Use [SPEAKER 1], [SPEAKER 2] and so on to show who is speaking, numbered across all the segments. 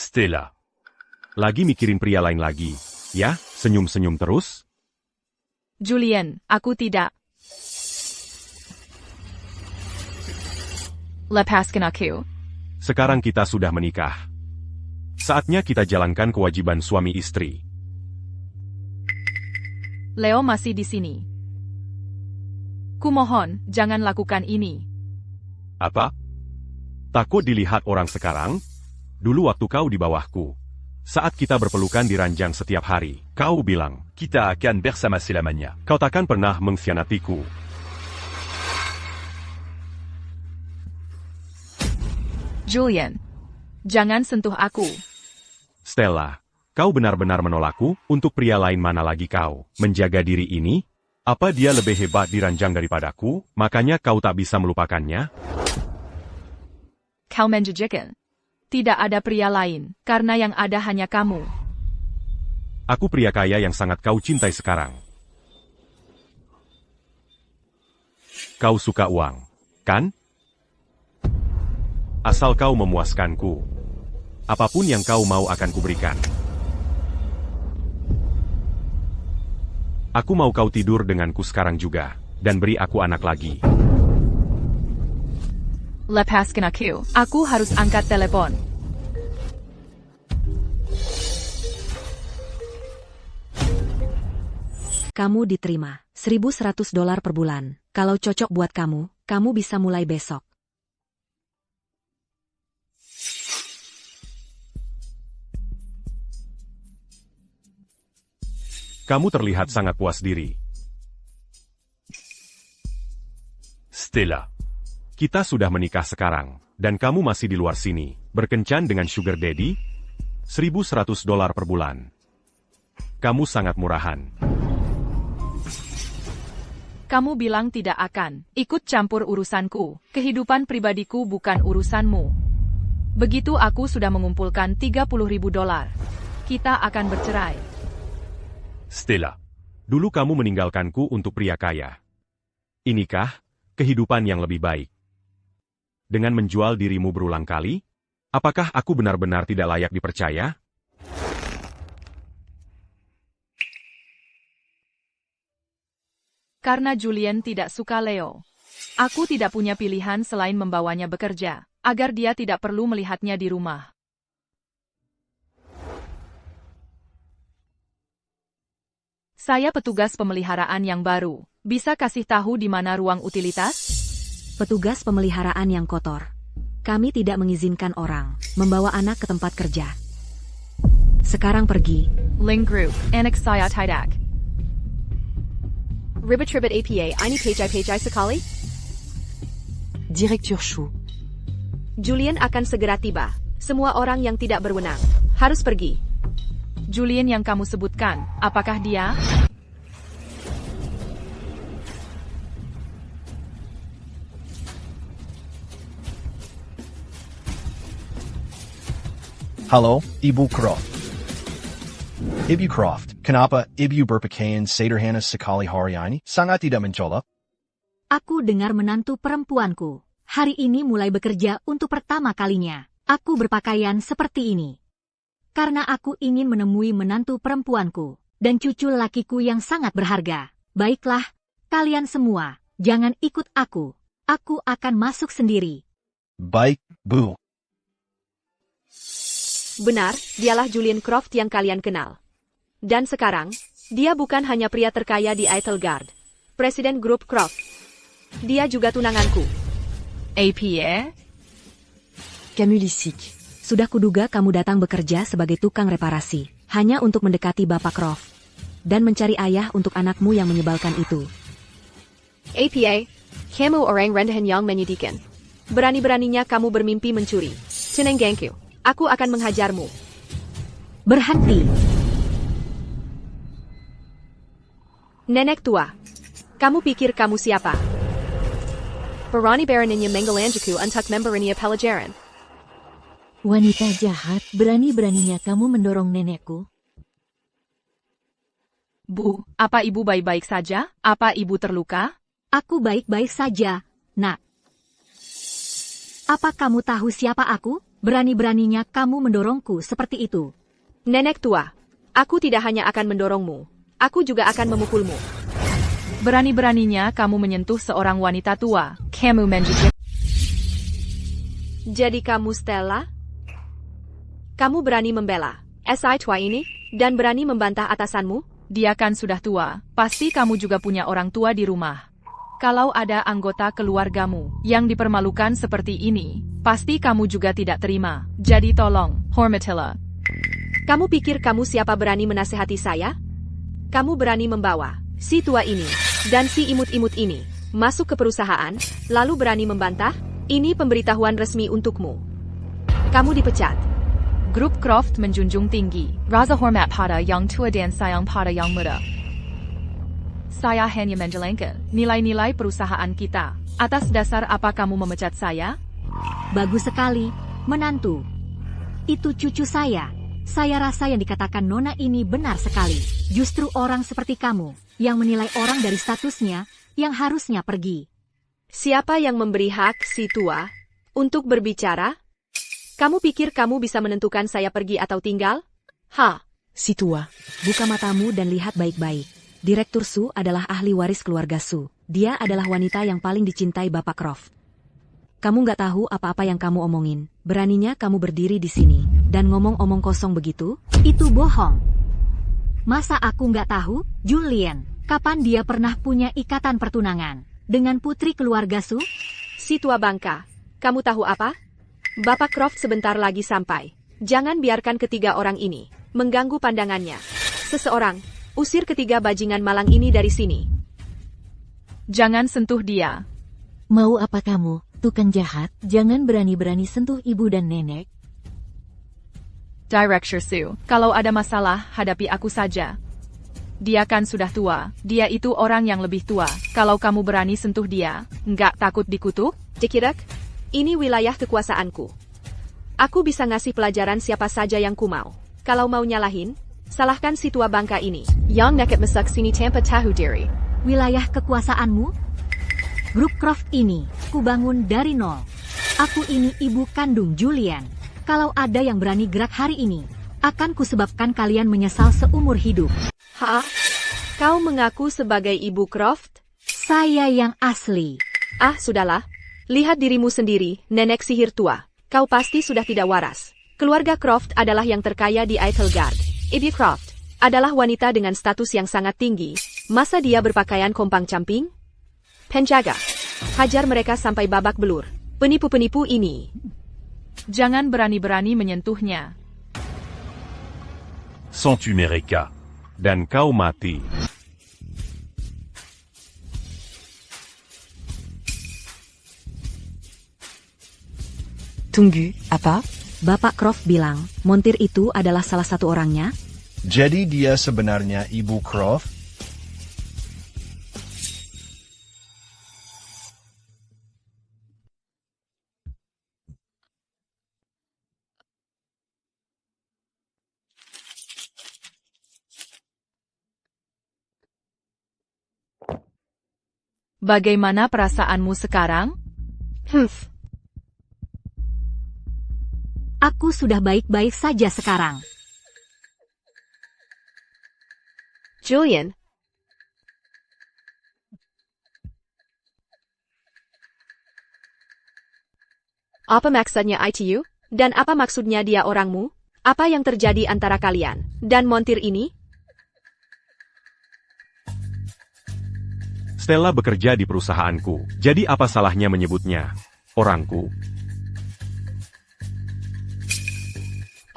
[SPEAKER 1] Stella. Lagi mikirin pria lain lagi, ya? Senyum-senyum terus?
[SPEAKER 2] Julian, aku tidak. Lepaskan aku.
[SPEAKER 1] Sekarang kita sudah menikah. Saatnya kita jalankan kewajiban suami istri.
[SPEAKER 2] Leo masih di sini. Kumohon, jangan lakukan ini.
[SPEAKER 1] Apa? Takut dilihat orang sekarang? Dulu waktu kau di bawahku. Saat kita berpelukan di ranjang setiap hari, kau bilang, kita akan bersama selamanya. Kau takkan pernah mengkhianatiku.
[SPEAKER 2] Julian, jangan sentuh aku.
[SPEAKER 1] Stella, kau benar-benar menolakku. Untuk pria lain mana lagi kau menjaga diri ini? Apa dia lebih hebat di ranjang daripadaku, makanya kau tak bisa melupakannya?
[SPEAKER 2] Kau menjejekan. Tidak ada pria lain, karena yang ada hanya kamu.
[SPEAKER 1] Aku pria kaya yang sangat kau cintai sekarang. Kau suka uang, kan? Asal kau memuaskanku. Apapun yang kau mau akan kuberikan. Aku mau kau tidur denganku sekarang juga, dan beri aku anak lagi.
[SPEAKER 2] Lepaskan aku. Aku harus angkat telepon.
[SPEAKER 3] Kamu diterima. $1.100 per bulan. Kalau cocok buat kamu, kamu bisa mulai besok.
[SPEAKER 1] Kamu terlihat sangat puas diri. Stella, kita sudah menikah sekarang, dan kamu masih di luar sini, berkencan dengan sugar daddy? $1.100 per bulan. Kamu sangat murahan.
[SPEAKER 2] Kamu bilang tidak akan ikut campur urusanku. Kehidupan pribadiku bukan urusanmu. Begitu aku sudah mengumpulkan $30.000, kita akan bercerai.
[SPEAKER 1] Stella, dulu kamu meninggalkanku untuk pria kaya. Inikah kehidupan yang lebih baik? Dengan menjual dirimu berulang kali? Apakah aku benar-benar tidak layak dipercaya?
[SPEAKER 2] Karena Julian tidak suka Leo. Aku tidak punya pilihan selain membawanya bekerja, agar dia tidak perlu melihatnya di rumah. Saya petugas pemeliharaan yang baru. Bisa kasih tahu di mana ruang utilitas?
[SPEAKER 3] Petugas pemeliharaan yang kotor. Kami tidak mengizinkan orang membawa anak ke tempat kerja. Sekarang pergi.
[SPEAKER 2] Ling Group, anak saya tidak.
[SPEAKER 4] Ribbit Ribbit APA, ini page sekali?
[SPEAKER 3] Direktur Shu.
[SPEAKER 4] Julian akan segera tiba. Semua orang yang tidak berwenang harus pergi.
[SPEAKER 2] Julian yang kamu sebutkan, apakah dia?
[SPEAKER 5] Halo, Ibu Croft. Ibu Croft, kenapa Ibu berpakaian sederhana sekali hari ini? Sangat tidak mencolok.
[SPEAKER 3] Aku dengar menantu perempuanku hari ini mulai bekerja untuk pertama kalinya. Aku berpakaian seperti ini karena aku ingin menemui menantu perempuanku dan cucu lakiku yang sangat berharga. Baiklah, kalian semua, jangan ikut aku. Aku akan masuk sendiri.
[SPEAKER 5] Baik, Bu.
[SPEAKER 4] Benar, dialah Julian Croft yang kalian kenal. Dan sekarang, dia bukan hanya pria terkaya di Eitelgard, Presiden Grup Croft. Dia juga tunanganku.
[SPEAKER 2] APA?
[SPEAKER 3] Kamu lisik. Sudah kuduga kamu datang bekerja sebagai tukang reparasi, hanya untuk mendekati Bapak Croft dan mencari ayah untuk anakmu yang menyebalkan itu.
[SPEAKER 4] APA, kamu orang rendahan yang menyedihkan. Berani-beraninya kamu bermimpi mencuri. Tenenggangku, aku akan menghajarmu.
[SPEAKER 3] Berhenti.
[SPEAKER 4] Nenek tua, kamu pikir kamu siapa? Berani beraninya menggelanjaku untuk memberinya pelajaran.
[SPEAKER 3] Wanita jahat, berani-beraninya kamu mendorong nenekku.
[SPEAKER 2] Bu, apa ibu baik-baik saja? Apa ibu terluka?
[SPEAKER 3] Aku baik-baik saja, nak. Apa kamu tahu siapa aku? Berani-beraninya kamu mendorongku seperti itu.
[SPEAKER 4] Nenek tua, aku tidak hanya akan mendorongmu, aku juga akan memukulmu.
[SPEAKER 2] Berani-beraninya kamu menyentuh seorang wanita tua. Kamu menjijik.
[SPEAKER 4] Jadi kamu Stella? Kamu berani membela SI tua ini, dan berani membantah atasanmu?
[SPEAKER 2] Dia kan sudah tua, pasti kamu juga punya orang tua di rumah. Kalau ada anggota keluargamu yang dipermalukan seperti ini, pasti kamu juga tidak terima. Jadi tolong, hormatilah.
[SPEAKER 4] Kamu pikir kamu siapa berani menasehati saya? Kamu berani membawa si tua ini dan si imut-imut ini masuk ke perusahaan, lalu berani membantah? Ini pemberitahuan resmi untukmu. Kamu dipecat.
[SPEAKER 2] Grup Croft menjunjung tinggi rasa hormat pada yang tua dan sayang pada yang muda. Saya hanya menjalankan nilai-nilai perusahaan kita. Atas dasar apa kamu memecat saya?
[SPEAKER 3] Bagus sekali, menantu. Itu cucu saya. Saya rasa yang dikatakan Nona ini benar sekali. Justru orang seperti kamu yang menilai orang dari statusnya yang harusnya pergi.
[SPEAKER 4] Siapa yang memberi hak si tua untuk berbicara? Kamu pikir kamu bisa menentukan saya pergi atau tinggal?
[SPEAKER 6] Si tua, buka matamu dan lihat baik-baik. Direktur Su adalah ahli waris keluarga Su. Dia adalah wanita yang paling dicintai Bapak Croft. Kamu nggak tahu apa-apa yang kamu omongin. Beraninya kamu berdiri di sini dan ngomong-omong kosong begitu?
[SPEAKER 3] Itu bohong. Masa aku nggak tahu, Julian, kapan dia pernah punya ikatan pertunangan dengan putri keluarga Su?
[SPEAKER 4] Si tua bangka, kamu tahu apa? Bapak Croft sebentar lagi sampai. Jangan biarkan ketiga orang ini mengganggu pandangannya. Seseorang, usir ketiga bajingan malang ini dari sini.
[SPEAKER 2] Jangan sentuh dia.
[SPEAKER 7] Mau apa kamu, tukang jahat? Jangan berani-berani sentuh ibu dan nenek.
[SPEAKER 2] Director Su, kalau ada masalah, hadapi aku saja. Dia kan sudah tua, dia itu orang yang lebih tua. Kalau kamu berani sentuh dia, nggak takut dikutuk?
[SPEAKER 4] Cikirek, ini wilayah kekuasaanku. Aku bisa ngasih pelajaran siapa saja yang ku mau. Kalau mau nyalahin, salahkan si tua bangka ini. Yang neket mesak sini tanpa tahu diri.
[SPEAKER 3] Wilayah kekuasaanmu? Grup Croft ini, kubangun dari nol. Aku ini ibu kandung Julian. Kalau ada yang berani gerak hari ini, akan kusebabkan kalian menyesal seumur hidup.
[SPEAKER 4] Kau mengaku sebagai ibu Croft?
[SPEAKER 3] Saya yang asli.
[SPEAKER 4] Sudahlah. Lihat dirimu sendiri, nenek sihir tua. Kau pasti sudah tidak waras. Keluarga Croft adalah yang terkaya di Eitelgard. Ibu Croft adalah wanita dengan status yang sangat tinggi. Masa dia berpakaian kompang-camping? Penjaga, hajar mereka sampai babak belur. Penipu-penipu ini.
[SPEAKER 2] Jangan berani-berani menyentuhnya.
[SPEAKER 1] Sans tu mereka. Dan kau mati.
[SPEAKER 6] Tunggu, apa? Bapak Croft bilang, montir itu adalah salah satu orangnya?
[SPEAKER 5] Jadi dia sebenarnya Ibu Croft?
[SPEAKER 2] Bagaimana perasaanmu sekarang?
[SPEAKER 3] Aku sudah baik-baik saja sekarang.
[SPEAKER 4] Julian. Apa maksudnya ITU? Dan apa maksudnya dia orangmu? Apa yang terjadi antara kalian dan montir ini?
[SPEAKER 1] Stella bekerja di perusahaanku, jadi apa salahnya menyebutnya orangku?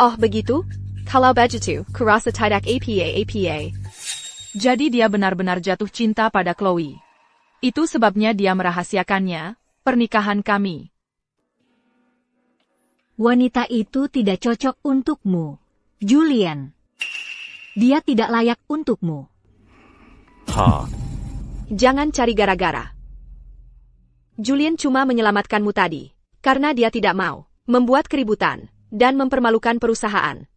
[SPEAKER 4] Oh begitu? Kalau begitu, kurasa tidak apa.
[SPEAKER 2] Jadi dia benar-benar jatuh cinta pada Chloe. Itu sebabnya dia merahasiakannya, pernikahan kami.
[SPEAKER 3] Wanita itu tidak cocok untukmu, Julian. Dia tidak layak untukmu.
[SPEAKER 4] Jangan cari gara-gara. Julian cuma menyelamatkanmu tadi, karena dia tidak mau membuat keributan dan mempermalukan perusahaan.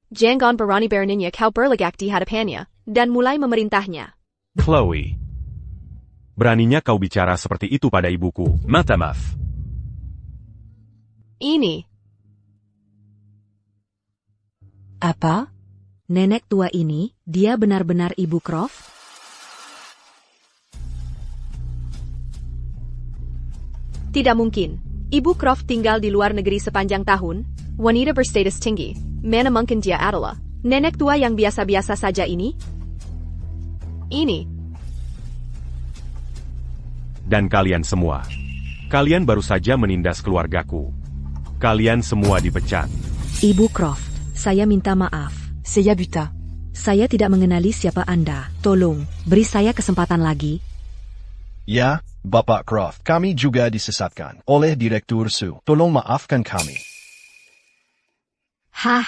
[SPEAKER 4] Jangan berani beraninya kau berlegak di hadapannya dan mulai memerintahnya.
[SPEAKER 1] Chloe. Beraninya kau bicara seperti itu pada ibuku. Mata maaf.
[SPEAKER 4] Ini
[SPEAKER 6] Apa? Nenek tua ini, dia benar-benar Ibu Croft?
[SPEAKER 4] Tidak mungkin. Ibu Croft tinggal di luar negeri sepanjang tahun. Wanita berstatus tinggi. Mana mungkin dia adalah nenek tua yang biasa-biasa saja ini? Ini.
[SPEAKER 1] Dan kalian semua. Kalian baru saja menindas keluargaku. Kalian semua dipecat.
[SPEAKER 6] Ibu Croft, saya minta maaf.
[SPEAKER 8] Saya buta.
[SPEAKER 6] Saya tidak mengenali siapa Anda. Tolong, beri saya kesempatan lagi.
[SPEAKER 5] Ya, Bapak Croft, kami juga disesatkan oleh Direktur Su. Tolong maafkan kami.
[SPEAKER 3] Hah?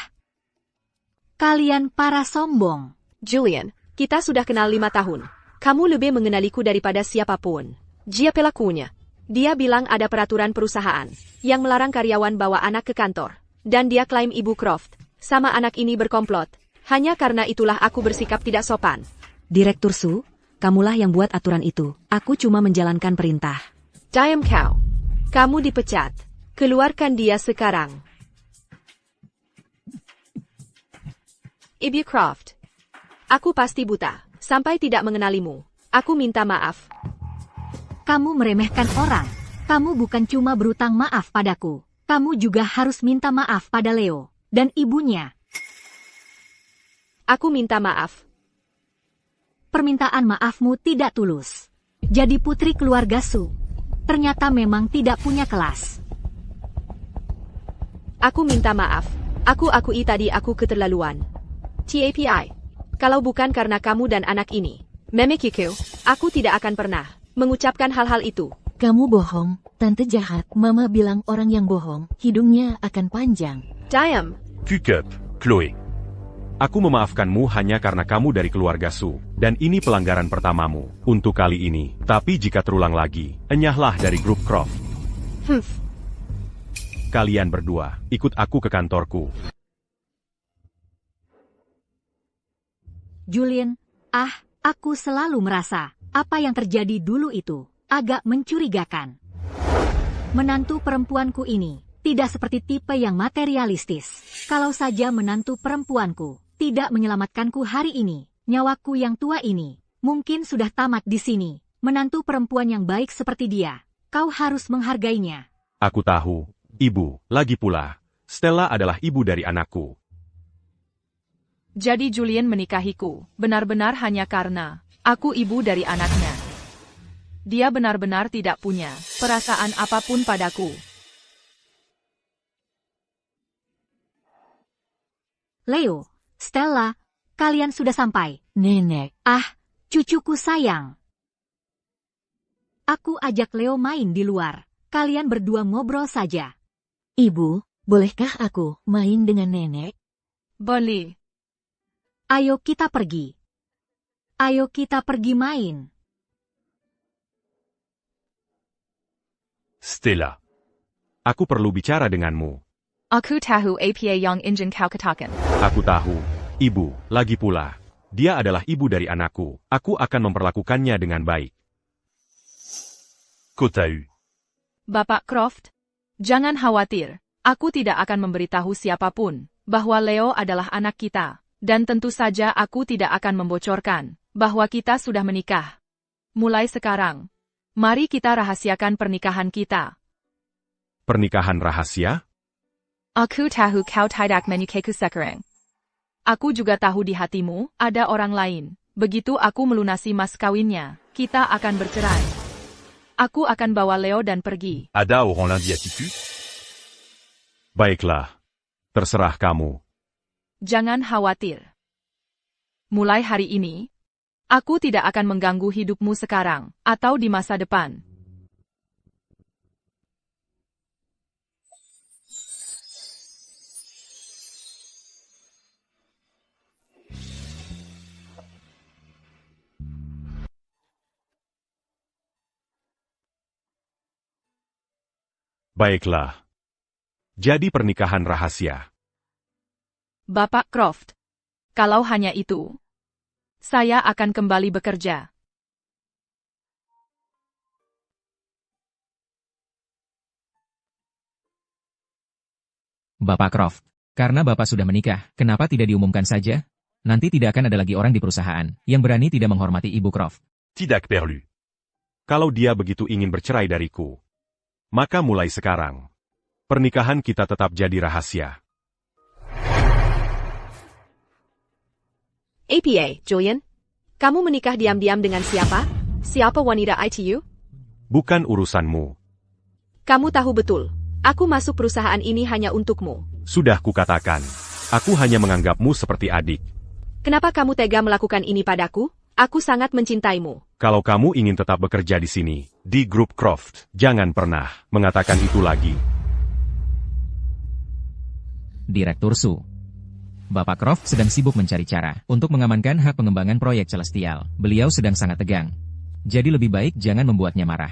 [SPEAKER 3] Kalian para sombong.
[SPEAKER 4] Julian, kita sudah kenal 5 tahun. Kamu lebih mengenaliku daripada siapapun. Dia pelakunya. Dia bilang ada peraturan perusahaan yang melarang karyawan bawa anak ke kantor. Dan dia klaim Ibu Croft sama anak ini berkomplot. Hanya karena itulah aku bersikap tidak sopan.
[SPEAKER 6] Direktur Su, kamulah yang buat aturan itu. Aku cuma menjalankan perintah.
[SPEAKER 4] Diam kau. Kamu dipecat. Keluarkan dia sekarang. Ibu Croft. Aku pasti buta. Sampai tidak mengenalimu. Aku minta maaf.
[SPEAKER 3] Kamu meremehkan orang. Kamu bukan cuma berutang maaf padaku. Kamu juga harus minta maaf pada Leo dan ibunya.
[SPEAKER 4] Aku minta maaf.
[SPEAKER 3] Permintaan maafmu tidak tulus. Jadi putri keluarga Su. Ternyata memang tidak punya kelas.
[SPEAKER 4] Aku minta maaf. Aku akui tadi aku keterlaluan. TAPI. Kalau bukan karena kamu dan anak ini, Meme Kiku, aku tidak akan pernah mengucapkan hal-hal itu.
[SPEAKER 7] Kamu bohong, tante jahat. Mama bilang orang yang bohong, hidungnya akan panjang.
[SPEAKER 4] Diam.
[SPEAKER 1] Cukup, Chloe. Aku memaafkanmu hanya karena kamu dari keluarga Su, dan ini pelanggaran pertamamu untuk kali ini. Tapi jika terulang lagi, enyahlah dari grup Croft. Kalian berdua, ikut aku ke kantorku.
[SPEAKER 3] Julian, aku selalu merasa apa yang terjadi dulu itu agak mencurigakan. Menantu perempuanku ini tidak seperti tipe yang materialistis. Kalau saja menantu perempuanku tidak menyelamatkanku hari ini, nyawaku yang tua ini mungkin sudah tamat di sini. Menantu perempuan yang baik seperti dia, kau harus menghargainya.
[SPEAKER 1] Aku tahu, Ibu. Lagi pula, Stella adalah ibu dari anakku.
[SPEAKER 2] Jadi Julian menikahiku, benar-benar hanya karena aku ibu dari anaknya. Dia benar-benar tidak punya perasaan apapun padaku.
[SPEAKER 3] Leo, Stella, kalian sudah sampai.
[SPEAKER 7] Nenek,
[SPEAKER 3] Cucuku sayang. Aku ajak Leo main di luar. Kalian berdua ngobrol saja.
[SPEAKER 7] ibu, bolehkah aku main dengan nenek?
[SPEAKER 2] Boleh.
[SPEAKER 3] Ayo kita pergi. Ayo kita pergi main.
[SPEAKER 1] Stella. Aku perlu bicara denganmu.
[SPEAKER 2] Aku tahu apa yang ingin kau katakan.
[SPEAKER 1] Aku tahu, Ibu. Lagi pula, dia adalah ibu dari anakku. Aku akan memperlakukannya dengan baik. Ku tahu.
[SPEAKER 2] Bapak Croft, jangan khawatir. Aku tidak akan memberitahu siapapun bahwa Leo adalah anak kita. Dan tentu saja aku tidak akan membocorkan bahwa kita sudah menikah. Mulai sekarang, mari kita rahasiakan pernikahan kita.
[SPEAKER 1] Pernikahan rahasia?
[SPEAKER 2] Aku tahu kau tidak menyukaiku sekarang. Aku juga tahu di hatimu ada orang lain. Begitu aku melunasi mas kawinnya, kita akan bercerai. Aku akan bawa Leo dan pergi.
[SPEAKER 1] Ada orang lundi attitude? Baiklah. Terserah kamu.
[SPEAKER 2] Jangan khawatir. Mulai hari ini, aku tidak akan mengganggu hidupmu sekarang atau di masa depan.
[SPEAKER 1] Baiklah. Jadi pernikahan rahasia.
[SPEAKER 2] Bapak Croft, kalau hanya itu, saya akan kembali bekerja.
[SPEAKER 9] Bapak Croft,
[SPEAKER 8] Karena Bapak sudah menikah, kenapa tidak diumumkan saja? Nanti tidak akan ada lagi orang di perusahaan yang berani tidak menghormati Ibu Croft.
[SPEAKER 1] Tidak perlu. Kalau dia begitu ingin bercerai dariku, maka mulai sekarang, pernikahan kita tetap jadi rahasia.
[SPEAKER 4] APA, Julian. Kamu menikah diam-diam dengan siapa? Siapa wanita ITU?
[SPEAKER 1] Bukan urusanmu.
[SPEAKER 4] Kamu tahu betul. Aku masuk perusahaan ini hanya untukmu.
[SPEAKER 1] Sudah kukatakan, aku hanya menganggapmu seperti adik.
[SPEAKER 4] Kenapa kamu tega melakukan ini padaku? Aku sangat mencintaimu.
[SPEAKER 1] Kalau kamu ingin tetap bekerja di sini, di grup Croft, jangan pernah mengatakan itu lagi.
[SPEAKER 8] Direktur Su. Bapak Croft sedang sibuk mencari cara untuk mengamankan hak pengembangan proyek Celestial. Beliau sedang sangat tegang. Jadi lebih baik jangan membuatnya marah.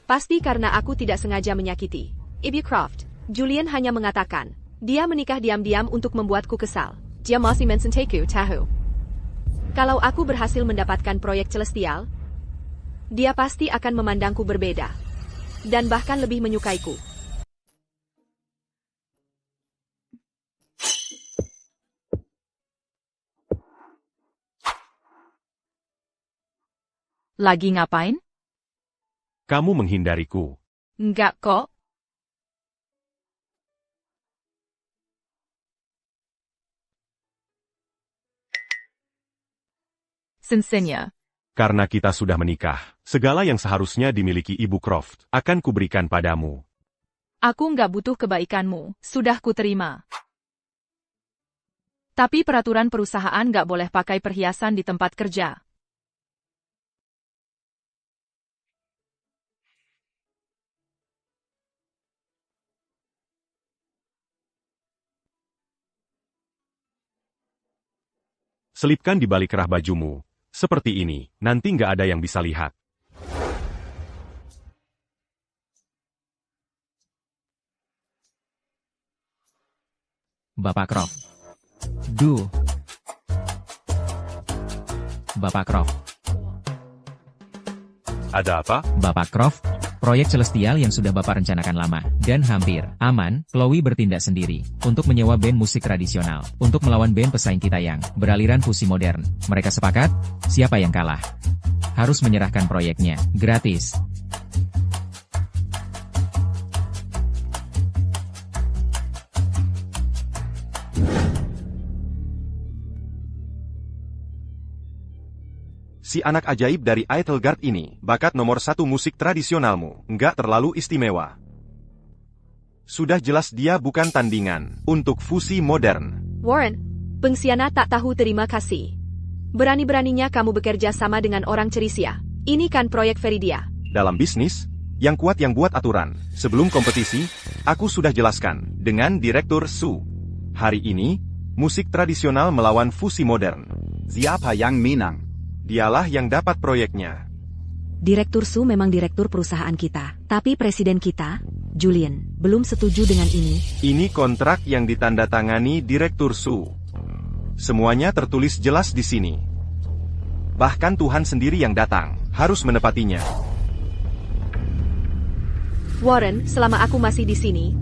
[SPEAKER 4] Pasti karena aku tidak sengaja menyakiti Ibu Croft. Julian hanya mengatakan, dia menikah diam-diam untuk membuatku kesal. Dia masih mencintai tahu. Kalau aku berhasil mendapatkan proyek Celestial, dia pasti akan memandangku berbeda. Dan bahkan lebih menyukaiku.
[SPEAKER 2] Lagi ngapain?
[SPEAKER 1] Kamu menghindariku.
[SPEAKER 2] Enggak kok. Sensenya.
[SPEAKER 1] Karena kita sudah menikah, segala yang seharusnya dimiliki Ibu Croft akan kuberikan padamu.
[SPEAKER 2] Aku nggak butuh kebaikanmu, sudah kuterima. Tapi peraturan perusahaan nggak boleh pakai perhiasan di tempat kerja.
[SPEAKER 1] Selipkan di balik kerah bajumu. Seperti ini, nanti nggak ada yang bisa lihat.
[SPEAKER 8] Bapak Croft. Bapak Croft.
[SPEAKER 1] Ada apa?
[SPEAKER 8] Bapak Croft, proyek Celestial yang sudah Bapak rencanakan lama dan hampir aman, Chloe bertindak sendiri untuk menyewa band musik tradisional untuk melawan band pesaing kita yang beraliran fusi modern. Mereka sepakat, siapa yang kalah harus menyerahkan proyeknya gratis.
[SPEAKER 1] Si anak ajaib dari Eitelgard ini, bakat nomor 1 musik tradisionalmu, nggak terlalu istimewa. Sudah jelas dia bukan tandingan untuk fusi modern.
[SPEAKER 4] Warren, pengkhianat tak tahu terima kasih. Berani-beraninya kamu bekerja sama dengan orang Cerisia. Ini kan proyek Veridia.
[SPEAKER 1] Dalam bisnis, yang kuat yang buat aturan. Sebelum kompetisi, aku sudah jelaskan dengan Direktur Su. Hari ini, musik tradisional melawan fusi modern. Siapa yang menang? Dialah yang dapat proyeknya.
[SPEAKER 6] Direktur Su memang direktur perusahaan kita, tapi presiden kita, Julian, belum setuju dengan ini.
[SPEAKER 1] Ini kontrak yang ditandatangani Direktur Su. Semuanya tertulis jelas di sini. Bahkan Tuhan sendiri yang datang, harus menepatinya.
[SPEAKER 4] Warren, selama aku masih di sini,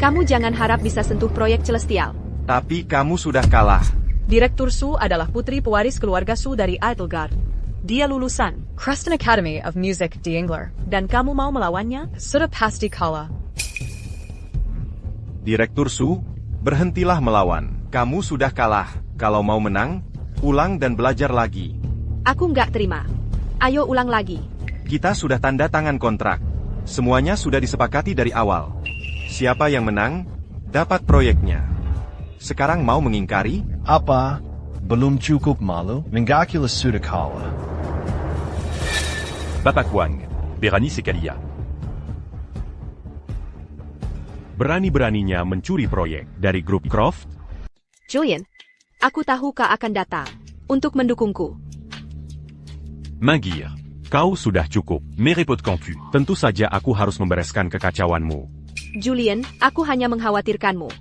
[SPEAKER 4] kamu jangan harap bisa sentuh proyek Celestial.
[SPEAKER 1] Tapi kamu sudah kalah.
[SPEAKER 9] Direktur Su adalah putri pewaris keluarga Su dari Eitelgard. Dia lulusan Creston Academy of Music di Engler. Dan kamu mau melawannya? Sudah pasti kalah.
[SPEAKER 1] Direktur Su, berhentilah melawan. Kamu sudah kalah. Kalau mau menang, ulang dan belajar lagi.
[SPEAKER 4] Aku nggak terima. Ayo ulang lagi.
[SPEAKER 1] Kita sudah tanda tangan kontrak. Semuanya sudah disepakati dari awal. Siapa yang menang, dapat proyeknya. Sekarang mau mengingkari?
[SPEAKER 5] Apa? Belum cukup malu? Mengakulah sudah kalah.
[SPEAKER 1] Bapak Wang, Berenice Kalia. Berani-beraninya mencuri proyek dari grup Croft?
[SPEAKER 4] Julian, aku tahu kau akan datang untuk mendukungku.
[SPEAKER 1] Magir, kau sudah cukup. Merepot konfu. Tentu saja aku harus membereskan kekacauanmu.
[SPEAKER 4] Julian, aku hanya mengkhawatirkanmu.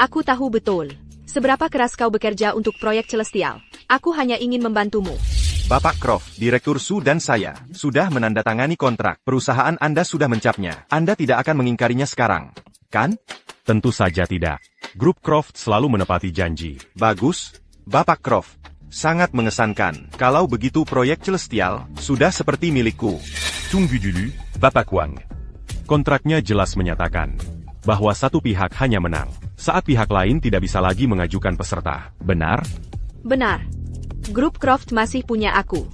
[SPEAKER 4] Aku tahu betul seberapa keras kau bekerja untuk proyek Celestial. Aku hanya ingin membantumu.
[SPEAKER 1] Bapak Croft, Direktur Su dan saya sudah menandatangani kontrak. Perusahaan Anda sudah mencapnya. Anda tidak akan mengingkarinya sekarang, kan? Tentu saja tidak. Grup Croft selalu menepati janji. Bagus, Bapak Croft. Sangat mengesankan. Kalau begitu proyek Celestial sudah seperti milikku. Tunggu dulu, Bapak Wang. Kontraknya jelas menyatakan bahwa satu pihak hanya menang saat pihak lain tidak bisa lagi mengajukan peserta. Benar?
[SPEAKER 4] Benar. Grup Croft masih punya aku.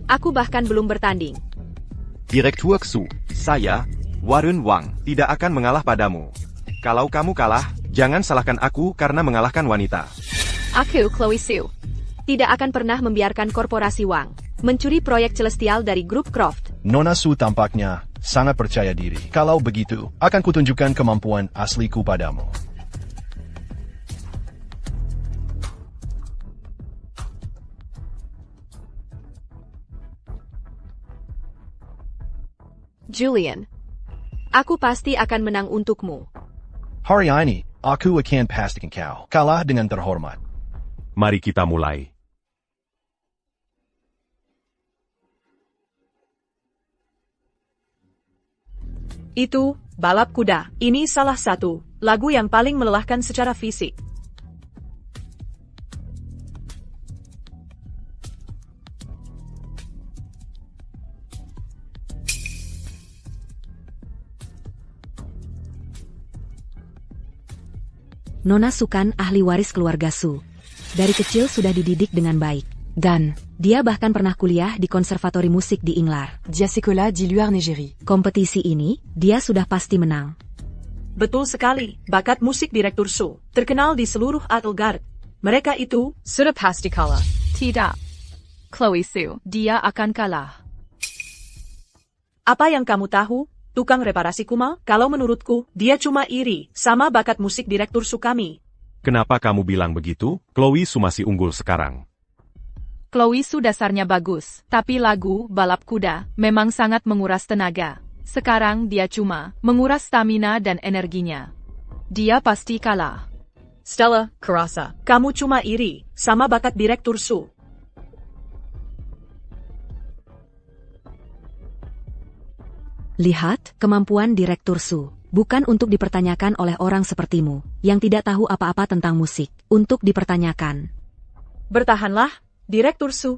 [SPEAKER 4] Aku bahkan belum bertanding.
[SPEAKER 1] Direktur Su, saya, Warren Wang, tidak akan mengalah padamu. Kalau kamu kalah, jangan salahkan aku karena mengalahkan wanita.
[SPEAKER 4] Aku, Chloe Su, tidak akan pernah membiarkan korporasi Wang mencuri proyek Celestial dari Grup Croft.
[SPEAKER 5] Nona Su tampaknya sangat percaya diri. Kalau begitu, akan kutunjukkan kemampuan asliku padamu.
[SPEAKER 4] Julian, aku pasti akan menang untukmu.
[SPEAKER 5] Hari ini, aku akan pastikan kau kalah dengan terhormat.
[SPEAKER 1] Mari kita mulai.
[SPEAKER 9] Itu, balap kuda. Ini salah satu lagu yang paling melelahkan secara fisik.
[SPEAKER 6] Nona Sukan ahli waris keluarga Su. Dari kecil sudah dididik dengan baik. Dan, dia bahkan pernah kuliah di konservatori musik di Inglar.
[SPEAKER 10] Diasekola di luar Nigeria.
[SPEAKER 6] Kompetisi ini, dia sudah pasti menang.
[SPEAKER 9] Betul sekali, bakat musik Direktur Su terkenal di seluruh Adelgard. Mereka itu sudah pasti kalah.
[SPEAKER 2] Tidak. Chloe Su, dia akan kalah.
[SPEAKER 9] Apa yang kamu tahu? Tukang reparasi kumal? Kalau menurutku, dia cuma iri sama bakat musik Direktur Su kami.
[SPEAKER 1] Kenapa kamu bilang begitu? Chloe Su masih unggul sekarang.
[SPEAKER 2] Chloe Su dasarnya bagus, tapi lagu balap kuda memang sangat menguras tenaga. Sekarang dia cuma menguras stamina dan energinya. Dia pasti kalah.
[SPEAKER 9] Stella, kerasa, kamu cuma iri sama bakat Direktur Su.
[SPEAKER 6] Lihat, kemampuan Direktur Su. Bukan untuk dipertanyakan oleh orang sepertimu, yang tidak tahu apa-apa tentang musik. Untuk dipertanyakan.
[SPEAKER 9] Bertahanlah, Direktur Su.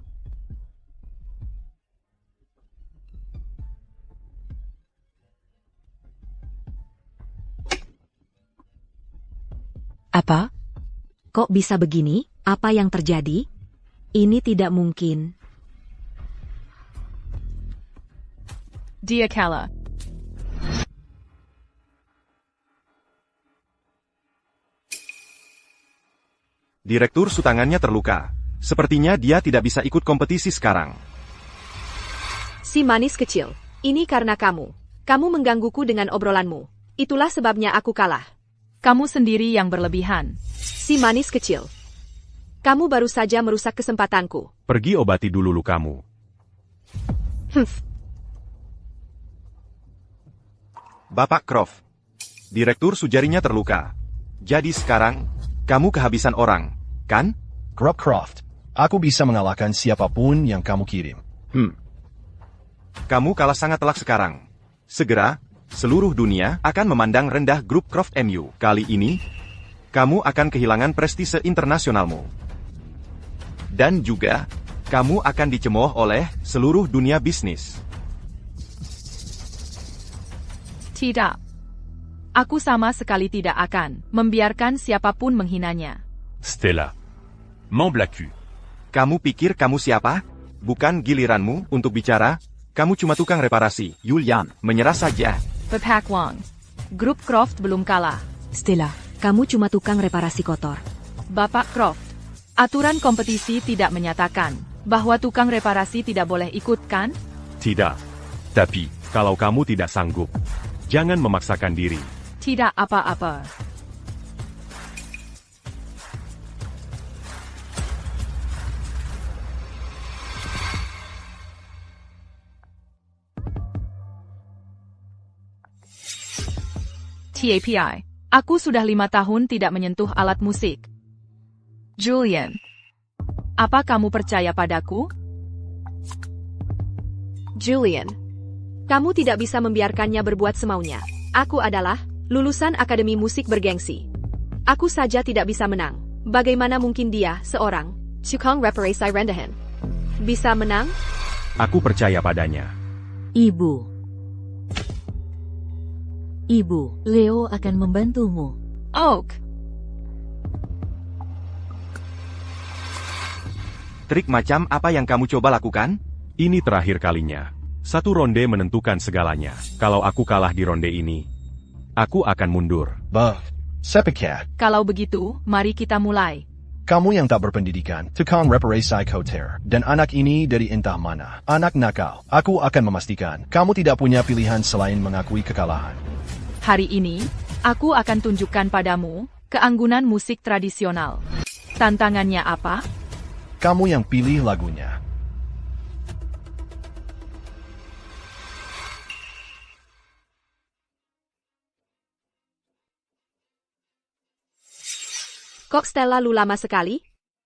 [SPEAKER 6] Apa? Kok bisa begini? Apa yang terjadi? Ini tidak mungkin.
[SPEAKER 2] Dia kalah.
[SPEAKER 1] Direktur Su tangannya terluka. Sepertinya dia tidak bisa ikut kompetisi sekarang.
[SPEAKER 4] Si manis kecil, ini karena kamu. Kamu menggangguku dengan obrolanmu. Itulah sebabnya aku kalah.
[SPEAKER 2] Kamu sendiri yang berlebihan.
[SPEAKER 4] Si manis kecil. Kamu baru saja merusak kesempatanku.
[SPEAKER 1] Pergi obati dulu lukamu. Bapak Croft. Direktur Su jarinya terluka. Jadi sekarang, kamu kehabisan orang, kan?
[SPEAKER 5] Grup Croft, aku bisa mengalahkan siapapun yang kamu kirim.
[SPEAKER 1] Kamu kalah sangat telak sekarang. Segera, seluruh dunia akan memandang rendah grup Croft MU. Kali ini, kamu akan kehilangan prestise internasionalmu. Dan juga, kamu akan dicemooh oleh seluruh dunia bisnis.
[SPEAKER 2] Tidak. Aku sama sekali tidak akan membiarkan siapapun menghinanya.
[SPEAKER 1] Stella. Memblaku. Kamu pikir kamu siapa? Bukan giliranmu untuk bicara. Kamu cuma tukang reparasi. Yulian, menyerah saja.
[SPEAKER 2] Bapak Wang. Grup Croft belum kalah.
[SPEAKER 6] Stella, kamu cuma tukang reparasi kotor.
[SPEAKER 2] Bapak Croft. Aturan kompetisi tidak menyatakan bahwa tukang reparasi tidak boleh ikut, kan?
[SPEAKER 1] Tidak. Tapi, kalau kamu tidak sanggup, jangan memaksakan diri.
[SPEAKER 2] Tidak apa-apa. TAPI. Aku sudah 5 tahun tidak menyentuh alat musik. Julian. Apa kamu percaya padaku?
[SPEAKER 4] Julian, kamu tidak bisa membiarkannya berbuat semaunya. Aku adalah lulusan Akademi Musik bergengsi. Aku saja tidak bisa menang. Bagaimana mungkin dia, seorang Chukong Reparasi Rendahan, bisa menang?
[SPEAKER 1] Aku percaya padanya.
[SPEAKER 7] Ibu. Ibu, Leo akan membantumu.
[SPEAKER 2] Oak,
[SPEAKER 11] Trik macam apa yang kamu coba lakukan?
[SPEAKER 1] Ini terakhir kalinya. Satu ronde menentukan segalanya. Kalau aku kalah di ronde ini, aku akan mundur.
[SPEAKER 5] Bah, sepakat.
[SPEAKER 2] kalau begitu, mari kita mulai.
[SPEAKER 5] Kamu yang tak berpendidikan, tukang reparasi kotor, dan anak ini dari entah mana. Anak nakal, aku akan memastikan kamu tidak punya pilihan selain mengakui kekalahan.
[SPEAKER 2] Hari ini, aku akan tunjukkan padamu keanggunan musik tradisional. Tantangannya apa?
[SPEAKER 5] Kamu yang pilih lagunya.
[SPEAKER 4] Kok Stella lu lama sekali?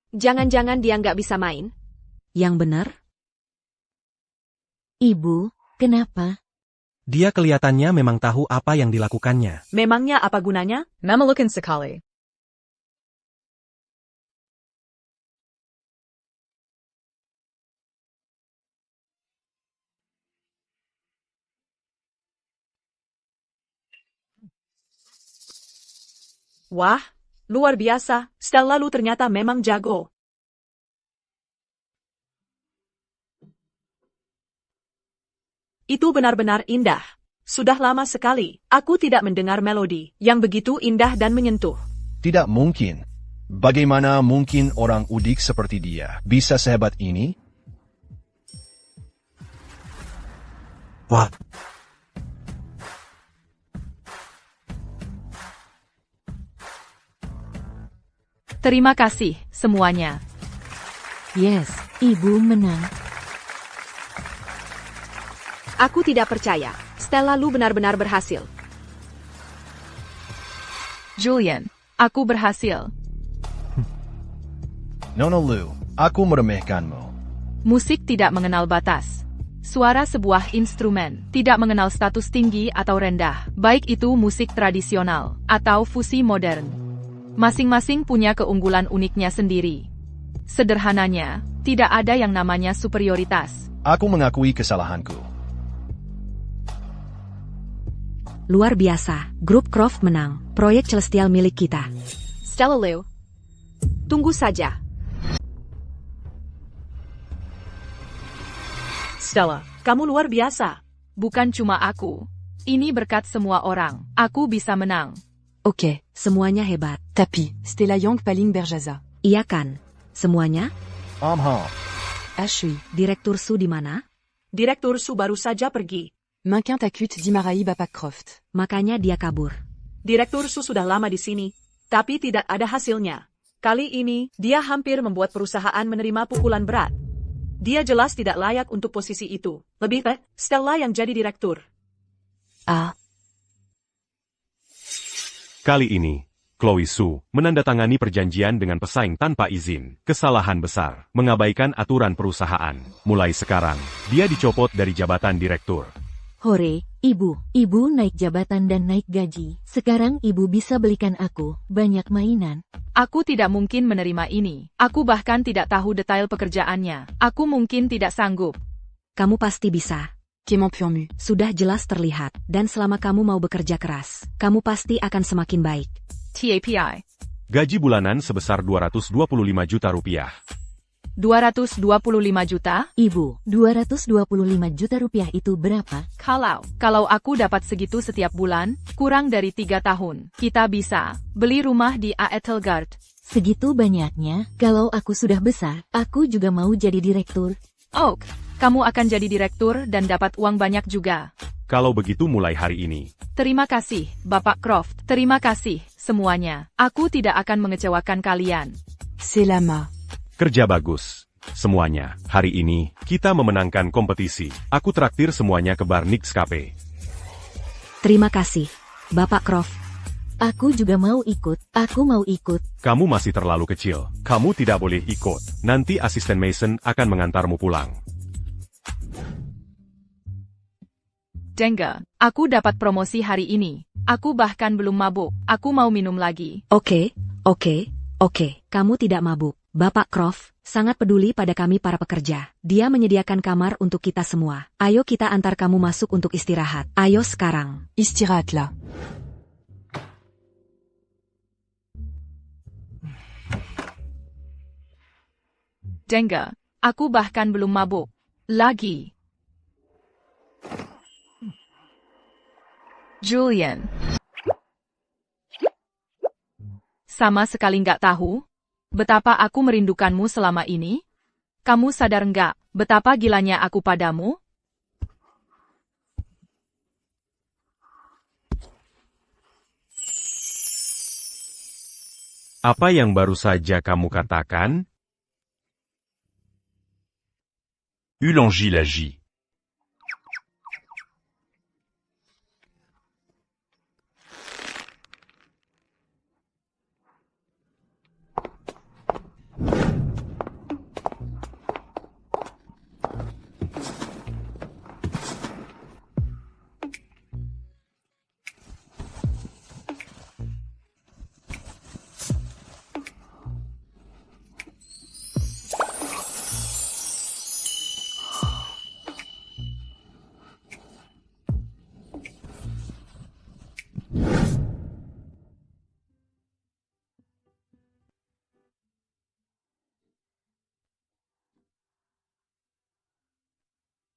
[SPEAKER 4] Jangan-jangan dia nggak bisa main?
[SPEAKER 6] Yang benar?
[SPEAKER 7] Ibu, kenapa?
[SPEAKER 12] Dia kelihatannya memang tahu apa yang dilakukannya.
[SPEAKER 9] Memangnya apa gunanya? Mamalukan sekali. Wah, luar biasa. Stella lu ternyata memang jago. Itu benar-benar indah. Sudah lama sekali, aku tidak mendengar melodi yang begitu indah dan menyentuh.
[SPEAKER 5] Tidak mungkin. Bagaimana mungkin orang udik seperti dia bisa sehebat ini?
[SPEAKER 12] Wah,
[SPEAKER 2] Terima kasih, semuanya.
[SPEAKER 7] Yes, ibu menang.
[SPEAKER 4] Aku tidak percaya. Stella lu benar-benar berhasil.
[SPEAKER 2] Julian, aku berhasil.
[SPEAKER 5] Nona Lu, aku meremehkanmu.
[SPEAKER 2] Musik tidak mengenal batas. Suara sebuah instrumen tidak mengenal status tinggi atau rendah, baik itu musik tradisional atau fusi modern. Masing-masing punya keunggulan uniknya sendiri. Sederhananya, tidak ada yang namanya superioritas.
[SPEAKER 5] Aku mengakui kesalahanku.
[SPEAKER 6] Luar biasa, grup Croft menang. Proyek Celestial milik kita.
[SPEAKER 4] Stella Lu, tunggu saja.
[SPEAKER 9] Stella, kamu luar biasa.
[SPEAKER 2] Bukan cuma aku. Ini berkat semua orang. Aku bisa menang.
[SPEAKER 6] Oke, semuanya hebat.
[SPEAKER 10] Tapi, Stella Young Paling Berjaza.
[SPEAKER 6] Iya kan? Semuanya?
[SPEAKER 10] Ashui.
[SPEAKER 6] Direktur Su di mana?
[SPEAKER 9] Direktur Su baru saja pergi.
[SPEAKER 10] Manquin takut dimarahi Bapak Croft.
[SPEAKER 6] Makanya dia kabur.
[SPEAKER 9] Direktur Su sudah lama di sini, tapi tidak ada hasilnya. Kali ini, dia hampir membuat perusahaan menerima pukulan berat. Dia jelas tidak layak untuk posisi itu. Lebih baik, Stella yang jadi direktur.
[SPEAKER 10] Ah,
[SPEAKER 1] Kali ini, Chloe Su menandatangani perjanjian dengan pesaing tanpa izin. Kesalahan besar, mengabaikan aturan perusahaan. Mulai sekarang, dia dicopot dari jabatan direktur.
[SPEAKER 7] Hore, ibu. Ibu naik jabatan dan naik gaji. Sekarang ibu bisa belikan aku banyak mainan.
[SPEAKER 2] Aku tidak mungkin menerima ini. Aku bahkan tidak tahu detail pekerjaannya. Aku mungkin tidak sanggup.
[SPEAKER 6] Kamu pasti bisa.
[SPEAKER 10] Quément Purmu.
[SPEAKER 6] Sudah jelas terlihat. Dan selama kamu mau bekerja keras, kamu pasti akan semakin baik.
[SPEAKER 2] TAPI.
[SPEAKER 1] Gaji bulanan sebesar 225 juta rupiah.
[SPEAKER 2] 225 juta?
[SPEAKER 7] Ibu, 225 juta rupiah itu berapa?
[SPEAKER 2] Kalau aku dapat segitu setiap bulan, kurang dari 3 tahun, kita bisa beli rumah di Aethelgard.
[SPEAKER 7] Segitu banyaknya, kalau aku sudah besar, aku juga mau jadi direktur.
[SPEAKER 2] Oak, kamu akan jadi direktur dan dapat uang banyak juga.
[SPEAKER 1] Kalau begitu mulai hari ini.
[SPEAKER 2] Terima kasih, Bapak Croft. Terima kasih, semuanya. Aku tidak akan mengecewakan kalian.
[SPEAKER 10] C'est Lama.
[SPEAKER 1] Kerja bagus. Semuanya, hari ini, kita memenangkan kompetisi. Aku traktir semuanya ke bar Nix Cafe.
[SPEAKER 6] Terima kasih, Bapak Croft.
[SPEAKER 7] Aku juga mau ikut. Aku mau ikut.
[SPEAKER 1] Kamu masih terlalu kecil. Kamu tidak boleh ikut. Nanti asisten Mason akan mengantarmu pulang.
[SPEAKER 2] Dengga, aku dapat promosi hari ini. Aku bahkan belum mabuk. Aku mau minum lagi.
[SPEAKER 6] Oke. Kamu tidak mabuk. Bapak Croft sangat peduli pada kami para pekerja. Dia menyediakan kamar untuk kita semua. Ayo kita antar kamu masuk untuk istirahat. Ayo sekarang.
[SPEAKER 10] Istirahatlah.
[SPEAKER 2] Dengga, aku bahkan belum mabuk. Lagi. Julian. Sama sekali nggak tahu betapa aku merindukanmu selama ini? Kamu sadar nggak betapa gilanya aku padamu?
[SPEAKER 1] Apa yang baru saja kamu katakan? Ulangi.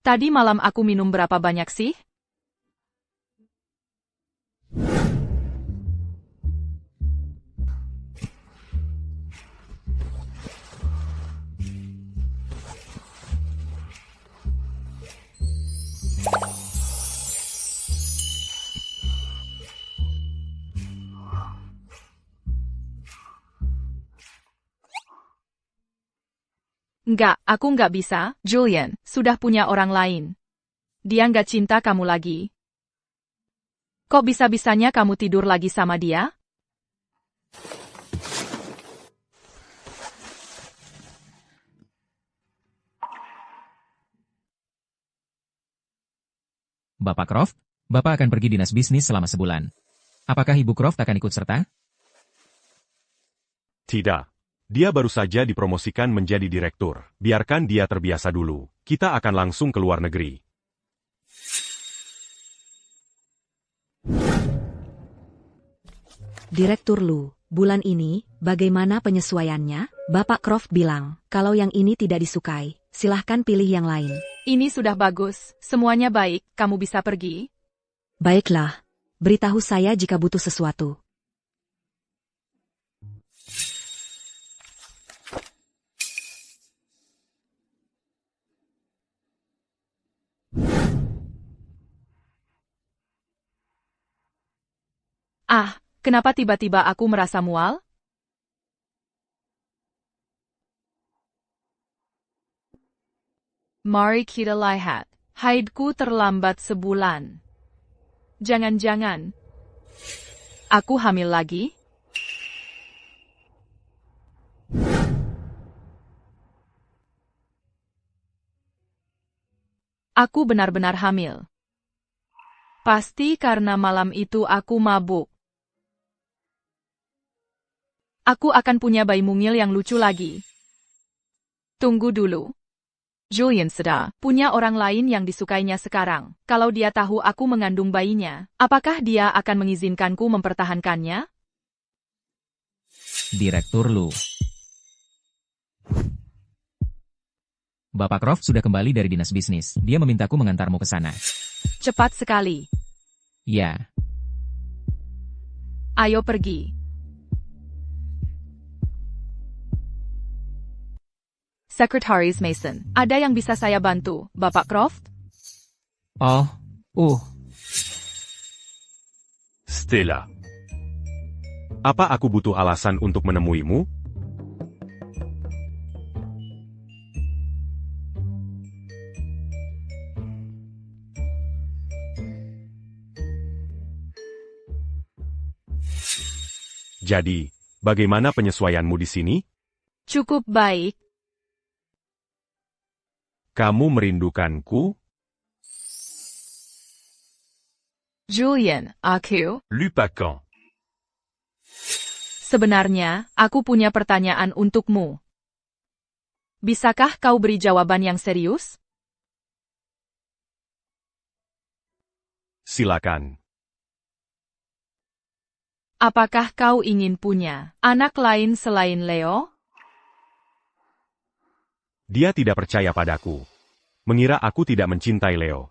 [SPEAKER 2] Tadi malam aku minum berapa banyak sih? Enggak, aku nggak bisa. Julian sudah punya orang lain. Dia nggak cinta kamu lagi. Kok bisa-bisanya kamu tidur lagi sama dia?
[SPEAKER 8] Bapak Croft, Bapak akan pergi dinas bisnis selama sebulan. Apakah Ibu Croft akan ikut serta?
[SPEAKER 1] Tidak. Dia baru saja dipromosikan menjadi direktur. Biarkan dia terbiasa dulu. Kita akan langsung ke luar negeri.
[SPEAKER 6] Direktur Lu, bulan ini, bagaimana penyesuaiannya? Bapak Croft bilang, kalau yang ini tidak disukai, silahkan pilih yang lain.
[SPEAKER 2] Ini sudah bagus. Semuanya baik. Kamu bisa pergi.
[SPEAKER 6] Baiklah. Beritahu saya jika butuh sesuatu.
[SPEAKER 2] Ah, kenapa tiba-tiba aku merasa mual? Mari kita lihat. Haidku terlambat sebulan. Jangan-jangan aku hamil lagi? Aku benar-benar hamil. Pasti karena malam itu aku mabuk. Aku akan punya bayi mungil yang lucu lagi. Tunggu dulu. Julian sudah punya orang lain yang disukainya sekarang. Kalau dia tahu aku mengandung bayinya, apakah dia akan mengizinkanku mempertahankannya?
[SPEAKER 8] Direktur Lu. Bapak Croft sudah kembali dari dinas bisnis. Dia memintaku mengantarmu ke sana.
[SPEAKER 2] Cepat sekali.
[SPEAKER 8] Ya.
[SPEAKER 2] Ayo pergi. Sekretaris Mason, ada yang bisa saya bantu, Bapak Croft?
[SPEAKER 8] Oh,
[SPEAKER 1] Stella. Apa aku butuh alasan untuk menemuimu? Jadi, bagaimana penyesuaianmu di sini?
[SPEAKER 2] Cukup baik.
[SPEAKER 1] Kamu merindukanku?
[SPEAKER 2] Julian, aku...
[SPEAKER 1] Lupakan.
[SPEAKER 2] Sebenarnya, aku punya pertanyaan untukmu. Bisakah kau beri jawaban yang serius?
[SPEAKER 1] Silakan.
[SPEAKER 2] Apakah kau ingin punya anak lain selain Leo?
[SPEAKER 1] Dia tidak percaya padaku. Mengira aku tidak mencintai Leo.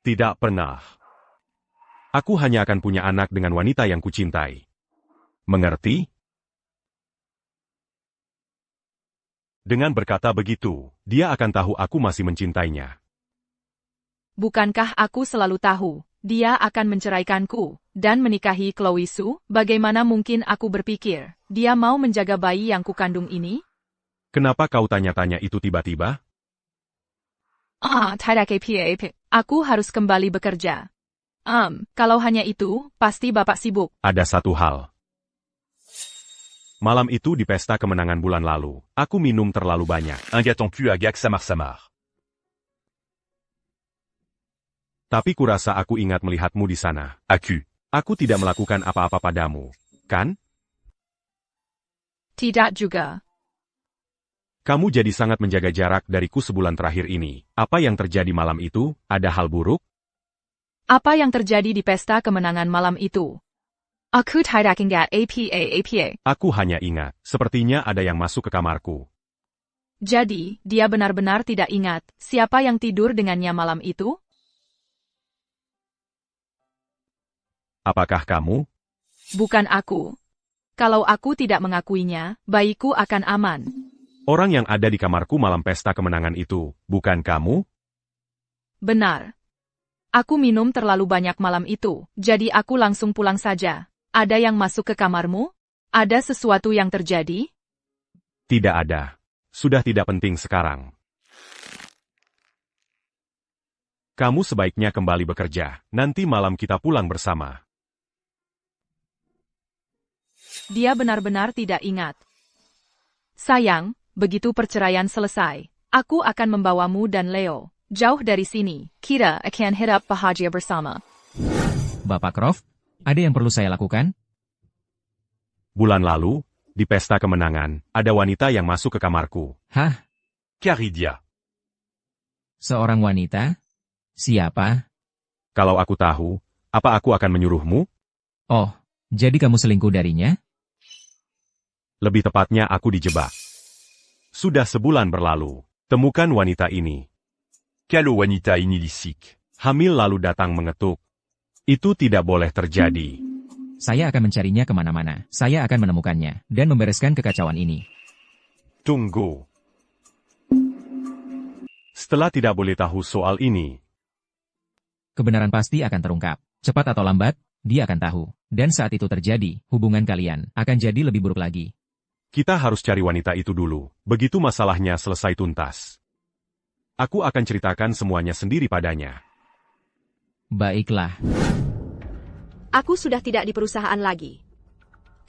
[SPEAKER 1] Tidak pernah. Aku hanya akan punya anak dengan wanita yang kucintai. Mengerti? Dengan berkata begitu, dia akan tahu aku masih mencintainya.
[SPEAKER 2] Bukankah aku selalu tahu, dia akan menceraikanku, dan menikahi Chloe Su? Bagaimana mungkin aku berpikir, dia mau menjaga bayi yang kukandung ini?
[SPEAKER 1] Kenapa kau tanya-tanya itu tiba-tiba?
[SPEAKER 2] Tidak apa. Aku harus kembali bekerja. Kalau hanya itu, pasti Bapak sibuk.
[SPEAKER 1] Ada satu hal. Malam itu di pesta kemenangan bulan lalu, aku minum terlalu banyak. Samar. Tapi kurasa aku ingat melihatmu di sana. Aku tidak melakukan apa-apa padamu, kan?
[SPEAKER 2] Tidak juga.
[SPEAKER 1] Kamu jadi sangat menjaga jarak dariku sebulan terakhir ini. Apa yang terjadi malam itu? Ada hal buruk?
[SPEAKER 2] Apa yang terjadi di pesta kemenangan malam itu? Aku tidak ingat apa.
[SPEAKER 1] Aku hanya ingat, sepertinya ada yang masuk ke kamarku.
[SPEAKER 2] Jadi, dia benar-benar tidak ingat siapa yang tidur dengannya malam itu?
[SPEAKER 1] Apakah kamu?
[SPEAKER 2] Bukan aku. Kalau aku tidak mengakuinya, bayiku akan aman.
[SPEAKER 1] Orang yang ada di kamarku malam pesta kemenangan itu, bukan kamu?
[SPEAKER 2] Benar. Aku minum terlalu banyak malam itu, jadi aku langsung pulang saja. Ada yang masuk ke kamarmu? Ada sesuatu yang terjadi?
[SPEAKER 1] Tidak ada. Sudah tidak penting sekarang. Kamu sebaiknya kembali bekerja. Nanti malam kita pulang bersama.
[SPEAKER 2] Dia benar-benar tidak ingat. Sayang, begitu perceraian selesai, aku akan membawamu dan Leo jauh dari sini. Kita akan hidup bahagia bersama.
[SPEAKER 8] Bapak Croft, ada yang perlu saya lakukan?
[SPEAKER 1] Bulan lalu, di pesta kemenangan, ada wanita yang masuk ke kamarku.
[SPEAKER 8] Hah?
[SPEAKER 1] Caridia.
[SPEAKER 8] Seorang wanita? Siapa?
[SPEAKER 1] Kalau aku tahu, apa aku akan menyuruhmu?
[SPEAKER 8] Oh, jadi kamu selingkuh darinya?
[SPEAKER 1] Lebih tepatnya aku dijebak. Sudah sebulan berlalu, temukan wanita ini. Kalau wanita ini disik. Hamil lalu datang mengetuk. Itu tidak boleh terjadi.
[SPEAKER 8] Saya akan mencarinya kemana-mana. Saya akan menemukannya, dan membereskan kekacauan ini.
[SPEAKER 1] Tunggu. Setelah tidak boleh tahu soal ini,
[SPEAKER 8] kebenaran pasti akan terungkap. Cepat atau lambat, dia akan tahu. Dan saat itu terjadi, hubungan kalian akan jadi lebih buruk lagi.
[SPEAKER 1] kita harus cari wanita itu dulu. Begitu masalahnya selesai tuntas. Aku akan ceritakan semuanya sendiri padanya.
[SPEAKER 8] Baiklah.
[SPEAKER 4] Aku sudah tidak di perusahaan lagi.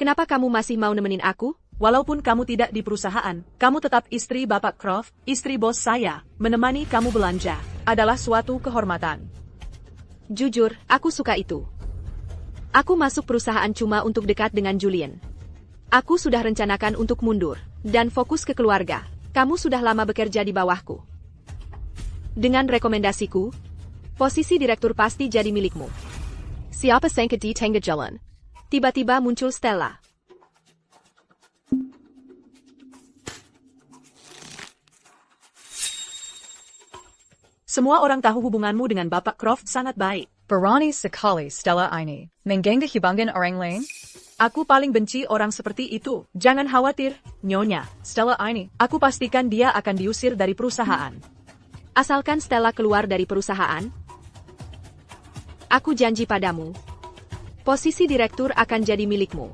[SPEAKER 4] Kenapa kamu masih mau nemenin aku?
[SPEAKER 9] Walaupun kamu tidak di perusahaan, kamu tetap istri Bapak Croft, istri bos saya. Menemani kamu belanja adalah suatu kehormatan.
[SPEAKER 4] Jujur, aku suka itu. Aku masuk perusahaan cuma untuk dekat dengan Julian. Aku sudah rencanakan untuk mundur dan fokus ke keluarga. Kamu sudah lama bekerja di bawahku. Dengan rekomendasiku, posisi direktur pasti jadi milikmu. Siapa sangka di tengah jalan? Tiba-tiba muncul Stella.
[SPEAKER 9] Semua orang tahu hubunganmu dengan Bapak Croft sangat baik.
[SPEAKER 13] Berani sekali Stella ini mengganggu hubungan orang lain.
[SPEAKER 9] Aku paling benci orang seperti itu. Jangan khawatir, Nyonya. Stella ini, aku pastikan dia akan diusir dari perusahaan.
[SPEAKER 4] Asalkan Stella keluar dari perusahaan, aku janji padamu, posisi direktur akan jadi milikmu.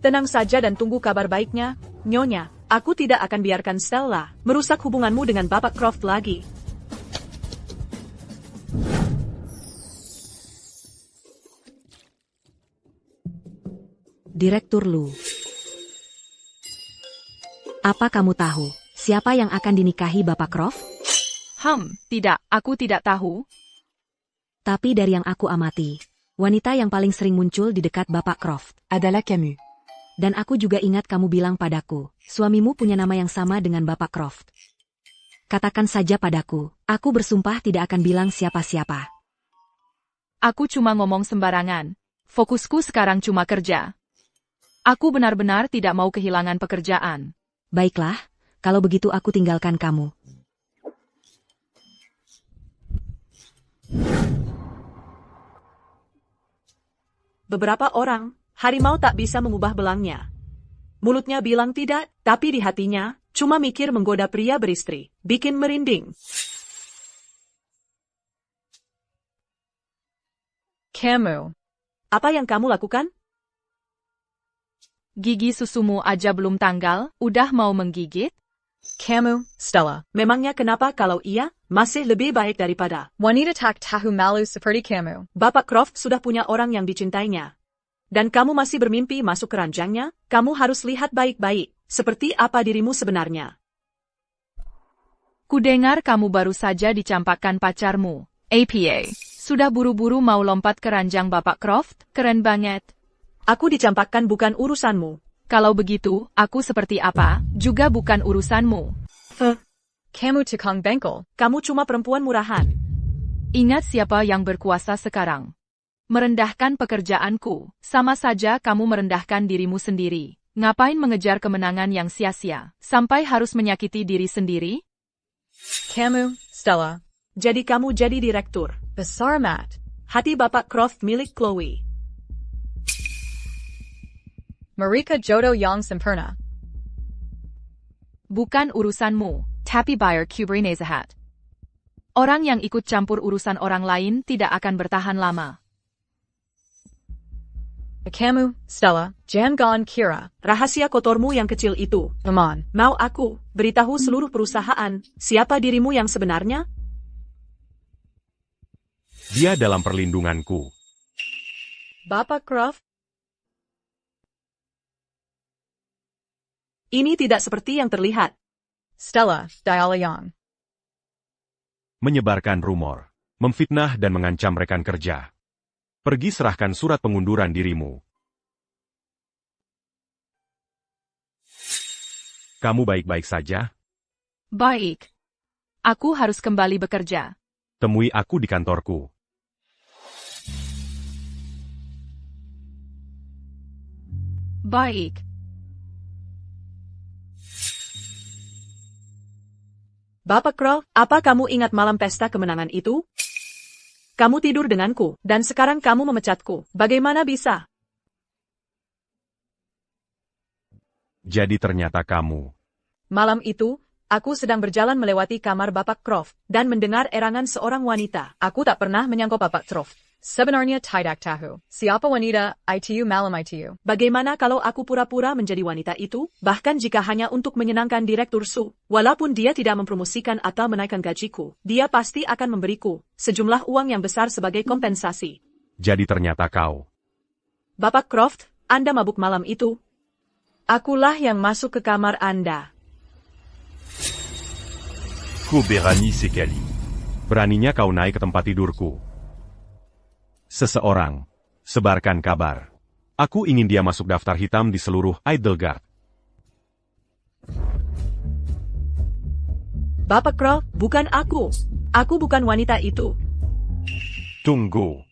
[SPEAKER 9] Tenang saja dan tunggu kabar baiknya, Nyonya. Aku tidak akan biarkan Stella merusak hubunganmu dengan Bapak Croft lagi.
[SPEAKER 6] Direktur Lu. Apa kamu tahu, Siapa yang akan dinikahi Bapak Croft?
[SPEAKER 2] Tidak, aku tidak tahu.
[SPEAKER 6] Tapi dari yang aku amati, wanita yang paling sering muncul di dekat Bapak Croft.
[SPEAKER 10] Adala Camus.
[SPEAKER 6] Dan aku juga ingat kamu bilang padaku, suamimu punya nama yang sama dengan Bapak Croft. Katakan saja padaku, aku bersumpah tidak akan bilang siapa-siapa.
[SPEAKER 2] Aku cuma ngomong sembarangan. Fokusku sekarang cuma kerja. Aku benar-benar tidak mau kehilangan pekerjaan.
[SPEAKER 6] Baiklah, kalau begitu aku tinggalkan kamu.
[SPEAKER 9] Beberapa orang, harimau tak bisa mengubah belangnya. Mulutnya bilang tidak, tapi di hatinya, cuma mikir menggoda pria beristri, bikin merinding.
[SPEAKER 13] Camus.
[SPEAKER 9] Apa yang kamu lakukan?
[SPEAKER 2] Gigi susumu aja belum tanggal, udah mau menggigit?
[SPEAKER 13] Camus, Stella.
[SPEAKER 9] Memangnya kenapa kalau iya, masih lebih baik daripada
[SPEAKER 13] Wanita tak tahu malu seperti Camus.
[SPEAKER 9] Bapak Croft sudah punya orang yang dicintainya. Dan kamu masih bermimpi masuk ke ranjangnya, kamu harus lihat baik-baik, seperti apa dirimu sebenarnya.
[SPEAKER 2] Kudengar kamu baru saja dicampakkan pacarmu, APA. Sudah buru-buru mau lompat ke ranjang Bapak Croft, keren banget.
[SPEAKER 9] Aku dicampakkan bukan urusanmu.
[SPEAKER 2] Kalau begitu, aku seperti apa, juga bukan urusanmu.
[SPEAKER 13] Camus tukang bengkel.
[SPEAKER 9] Kamu cuma perempuan murahan.
[SPEAKER 2] Ingat siapa yang berkuasa sekarang. Merendahkan pekerjaanku, sama saja kamu merendahkan dirimu sendiri. Ngapain mengejar kemenangan yang sia-sia, sampai harus menyakiti diri sendiri?
[SPEAKER 13] Camus, Stella.
[SPEAKER 9] Jadi kamu jadi direktur.
[SPEAKER 13] Besar Matt.
[SPEAKER 9] Hati Bapak Croft milik Chloe.
[SPEAKER 13] Marika jodoh yang sempurna.
[SPEAKER 2] Bukan urusanmu, tapi bayar kubrinezahat. Orang yang ikut campur urusan orang lain tidak akan bertahan lama.
[SPEAKER 13] Camus, Stella, Jangon Kira.
[SPEAKER 9] Rahasia kotormu yang kecil itu.
[SPEAKER 13] Aman.
[SPEAKER 9] Mau aku beritahu seluruh perusahaan, siapa dirimu yang sebenarnya?
[SPEAKER 1] Dia dalam perlindunganku.
[SPEAKER 9] Bapak Croft? Ini tidak seperti yang terlihat.
[SPEAKER 13] Stella, Diala Yang.
[SPEAKER 1] Menyebarkan rumor, memfitnah dan mengancam rekan kerja. Pergi serahkan surat pengunduran dirimu. Kamu baik-baik saja?
[SPEAKER 2] Baik. Aku harus kembali bekerja.
[SPEAKER 1] Temui aku di kantorku.
[SPEAKER 2] Baik.
[SPEAKER 9] Bapak Croft, apa kamu ingat malam pesta kemenangan itu? Kamu tidur denganku, dan sekarang kamu memecatku. Bagaimana bisa?
[SPEAKER 1] Jadi ternyata kamu.
[SPEAKER 9] Malam itu, aku sedang berjalan melewati kamar Bapak Croft, dan mendengar erangan seorang wanita.
[SPEAKER 13] Aku tak pernah menyangka Bapak Croft. Sebenarnya tidak tahu. Siapa wanita, ITU malam ITU.
[SPEAKER 9] Bagaimana kalau aku pura-pura menjadi wanita itu? Bahkan jika hanya untuk menyenangkan Direktur Su, walaupun dia tidak mempromosikan atau menaikkan gajiku, dia pasti akan memberiku sejumlah uang yang besar sebagai kompensasi.
[SPEAKER 1] Jadi ternyata kau.
[SPEAKER 9] Bapak Croft, Anda mabuk malam itu? Akulah yang masuk ke kamar Anda.
[SPEAKER 1] Berani sekali. Beraninya kau naik ke tempat tidurku. Seseorang. Sebarkan kabar. Aku ingin dia masuk daftar hitam di seluruh Edelgard.
[SPEAKER 9] Bapak Croft, bukan aku. Aku bukan wanita itu.
[SPEAKER 1] Tunggu.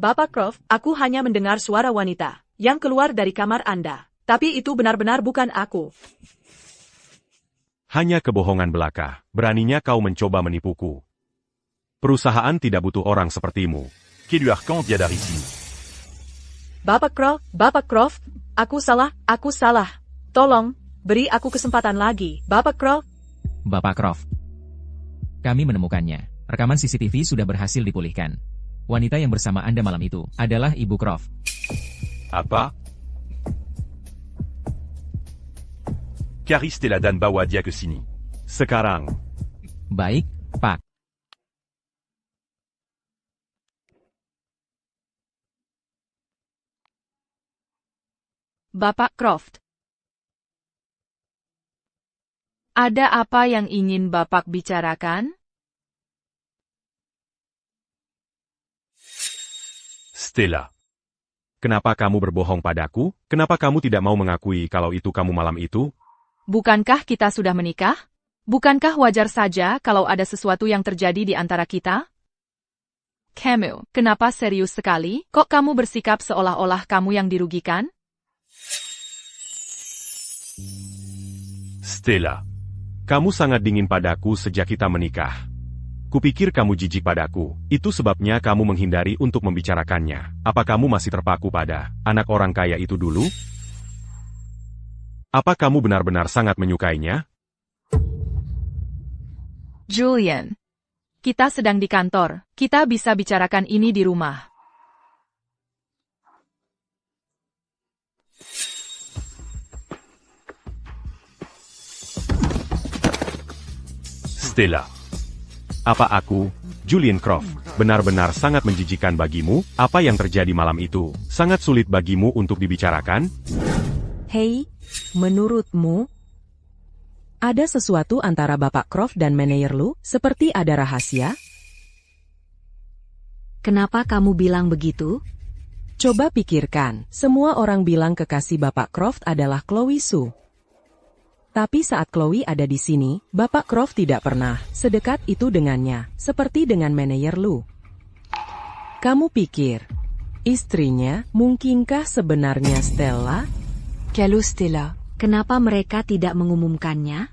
[SPEAKER 9] Bapak Croft, aku hanya mendengar suara wanita yang keluar dari kamar Anda. Tapi itu benar-benar bukan aku.
[SPEAKER 1] Hanya kebohongan belaka. Beraninya kau mencoba menipuku. Perusahaan tidak butuh orang sepertimu. Qui lui arcand dia dari sini.
[SPEAKER 9] Bapak Croft, aku salah. Tolong, beri aku kesempatan lagi, Bapak Croft.
[SPEAKER 8] Bapak Croft. Kami menemukannya. Rekaman CCTV sudah berhasil dipulihkan. Wanita yang bersama Anda malam itu adalah Ibu Croft.
[SPEAKER 1] Apa?
[SPEAKER 11] Cariste et la Dan bawa dia ke sini.
[SPEAKER 1] Sekarang.
[SPEAKER 8] Baik, Pak.
[SPEAKER 2] Bapak Croft. Ada apa yang ingin Bapak bicarakan?
[SPEAKER 1] Stella. Kenapa kamu berbohong padaku? Kenapa kamu tidak mau mengakui kalau itu kamu malam itu?
[SPEAKER 2] Bukankah kita sudah menikah? Bukankah wajar saja kalau ada sesuatu yang terjadi di antara kita? Camille, kenapa serius sekali? Kok kamu bersikap seolah-olah kamu yang dirugikan?
[SPEAKER 1] Stella. Kamu sangat dingin padaku sejak kita menikah. Kupikir kamu jijik padaku, itu sebabnya kamu menghindari untuk membicarakannya. Apa kamu masih terpaku pada anak orang kaya itu dulu? Apa kamu benar-benar sangat menyukainya?
[SPEAKER 2] Julian, kita sedang di kantor. Kita bisa bicarakan ini di rumah.
[SPEAKER 1] Stella. Apa aku, Julian Croft, benar-benar sangat menjijikan bagimu? Apa yang terjadi malam itu sangat sulit bagimu untuk dibicarakan?
[SPEAKER 6] Hei, menurutmu, ada sesuatu antara Bapak Croft dan manajer Lu, seperti ada rahasia?
[SPEAKER 3] Kenapa kamu bilang begitu?
[SPEAKER 6] Coba pikirkan, semua orang bilang kekasih Bapak Croft adalah Chloe Su. Tapi saat Chloe ada di sini, Bapak Croft tidak pernah sedekat itu dengannya, seperti dengan manajer Lu. Kamu pikir, istrinya mungkinkah sebenarnya Stella?
[SPEAKER 10] Kalau Stella.
[SPEAKER 3] Kenapa mereka tidak mengumumkannya?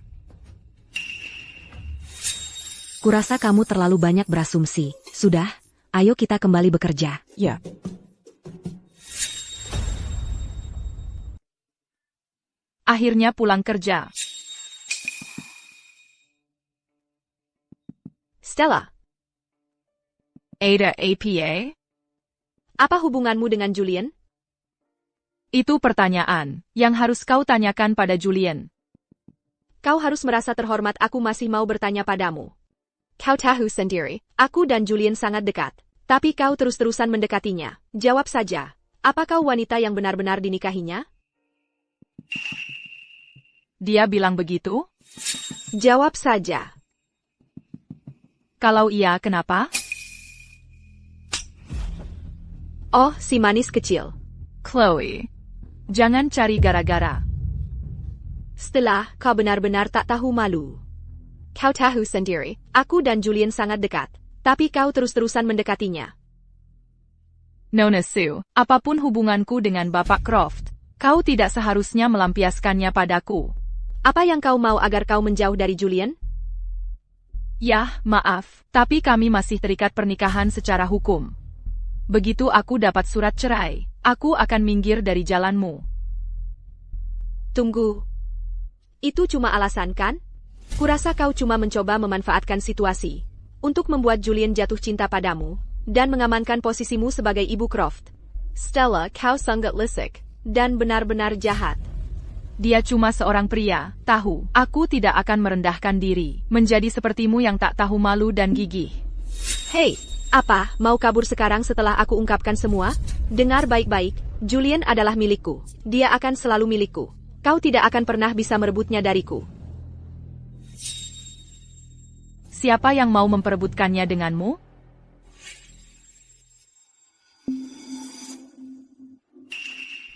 [SPEAKER 3] Kurasa kamu terlalu banyak berasumsi. Sudah, ayo kita kembali bekerja.
[SPEAKER 6] Ya.
[SPEAKER 2] Akhirnya pulang kerja.
[SPEAKER 4] Stella,
[SPEAKER 2] Ada APA?
[SPEAKER 4] apa hubunganmu dengan Julian?
[SPEAKER 2] Itu pertanyaan yang harus kau tanyakan pada Julian.
[SPEAKER 4] Kau harus merasa terhormat aku masih mau bertanya padamu. Kau tahu sendiri, aku dan Julian sangat dekat. Tapi kau terus-terusan mendekatinya. Jawab saja, apa kau wanita yang benar-benar dinikahinya?
[SPEAKER 2] Dia bilang begitu?
[SPEAKER 4] Jawab saja.
[SPEAKER 2] Kalau iya, kenapa?
[SPEAKER 4] Oh, si manis kecil.
[SPEAKER 2] Chloe, jangan cari gara-gara.
[SPEAKER 4] Setelah kau benar-benar tak tahu malu. Kau tahu sendiri, aku dan Julian sangat dekat. Tapi kau terus-terusan mendekatinya.
[SPEAKER 2] Nona Sue, apapun hubunganku dengan Bapak Croft, kau tidak seharusnya melampiaskannya padaku.
[SPEAKER 4] Apa yang kau mau agar kau menjauh dari Julian?
[SPEAKER 2] Yah, maaf, tapi kami masih terikat pernikahan secara hukum. Begitu aku dapat surat cerai, aku akan minggir dari jalanmu.
[SPEAKER 4] Tunggu. Itu cuma alasan kan? Kurasa kau cuma mencoba memanfaatkan situasi untuk membuat Julian jatuh cinta padamu dan mengamankan posisimu sebagai ibu Croft. Stella, kau sangat lisik dan benar-benar jahat.
[SPEAKER 2] Dia cuma seorang pria, tahu. Aku tidak akan merendahkan diri, menjadi sepertimu yang tak tahu malu dan gigih.
[SPEAKER 4] Hei, apa, mau kabur sekarang setelah aku ungkapkan semua? Dengar baik-baik, Julian adalah milikku. Dia akan selalu milikku. Kau tidak akan pernah bisa merebutnya dariku.
[SPEAKER 2] Siapa yang mau memperebutkannya denganmu?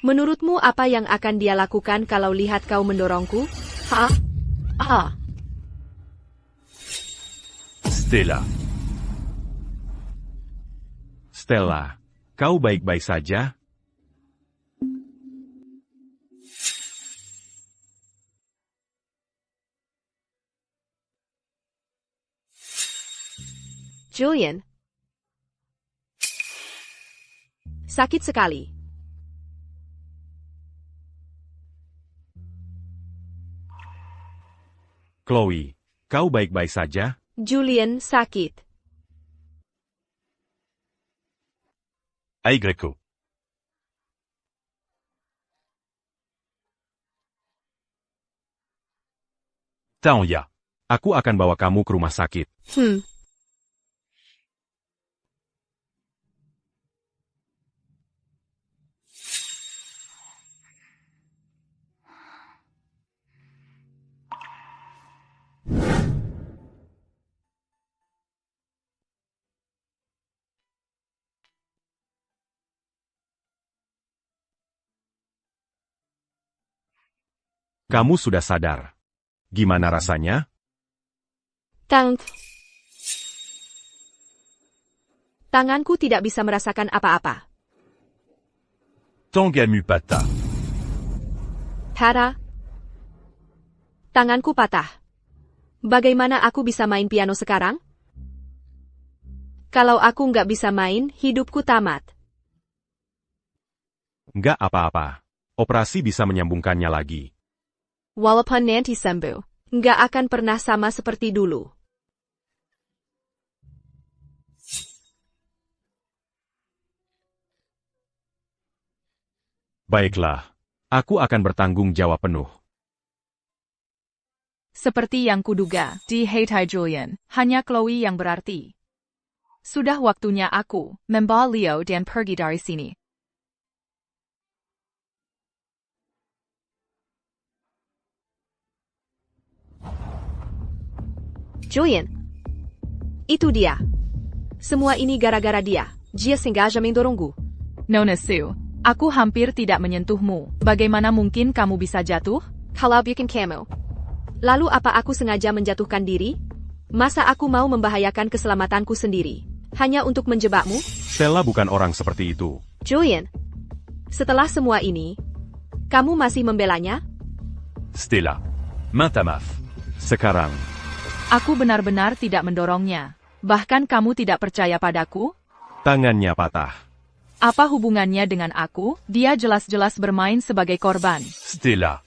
[SPEAKER 4] Menurutmu apa yang akan dia lakukan kalau lihat kau mendorongku? Ha? Ha?
[SPEAKER 1] Stella. Stella, kau baik-baik saja?
[SPEAKER 4] Julian. Sakit sekali.
[SPEAKER 1] Chloe, kau baik-baik saja?
[SPEAKER 4] Julian sakit.
[SPEAKER 1] Aigreku. Tahu ya, aku akan bawa kamu ke rumah sakit. Kamu sudah sadar. Gimana rasanya?
[SPEAKER 4] Tanganku tidak bisa merasakan apa-apa.
[SPEAKER 1] Tangamu patah.
[SPEAKER 4] Tara. Tanganku patah. Bagaimana aku bisa main piano sekarang? Kalau aku nggak bisa main, hidupku tamat.
[SPEAKER 1] Nggak apa-apa. Operasi bisa menyambungkannya lagi.
[SPEAKER 4] Walaupun nanti sembuh, nggak akan pernah sama seperti dulu.
[SPEAKER 1] Baiklah. Aku akan bertanggung jawab penuh.
[SPEAKER 2] Seperti yang kuduga, di Heitai Julian, hanya Chloe yang berarti. Sudah waktunya aku membawa Leo dan pergi dari sini.
[SPEAKER 4] Julian. Itu dia. Semua ini gara-gara dia. Dia sengaja mendorongku.
[SPEAKER 2] Nona Sue, aku hampir tidak menyentuhmu. Bagaimana mungkin kamu bisa jatuh?
[SPEAKER 4] Kalau bikin kamu. Lalu apa aku sengaja menjatuhkan diri? Masa aku mau membahayakan keselamatanku sendiri? Hanya untuk menjebakmu?
[SPEAKER 1] Stella bukan orang seperti itu.
[SPEAKER 4] Julian. Setelah semua ini, kamu masih membelanya?
[SPEAKER 1] Stella. Minta maaf. Sekarang.
[SPEAKER 2] Aku benar-benar tidak mendorongnya. Bahkan kamu tidak percaya padaku?
[SPEAKER 1] Tangannya patah.
[SPEAKER 2] Apa hubungannya dengan aku? Dia jelas-jelas bermain sebagai korban.
[SPEAKER 1] Stella.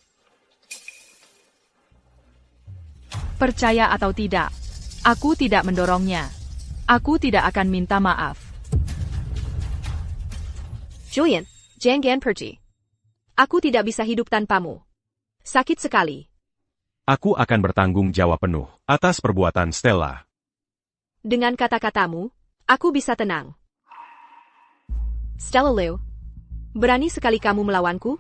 [SPEAKER 2] Percaya atau tidak, aku tidak mendorongnya. Aku tidak akan minta maaf.
[SPEAKER 4] Julian, jangan pergi. Aku tidak bisa hidup tanpamu. Sakit sekali.
[SPEAKER 1] Aku akan bertanggung jawab penuh atas perbuatan Stella.
[SPEAKER 4] Dengan kata-katamu, aku bisa tenang. Stella Leo, berani sekali kamu melawanku?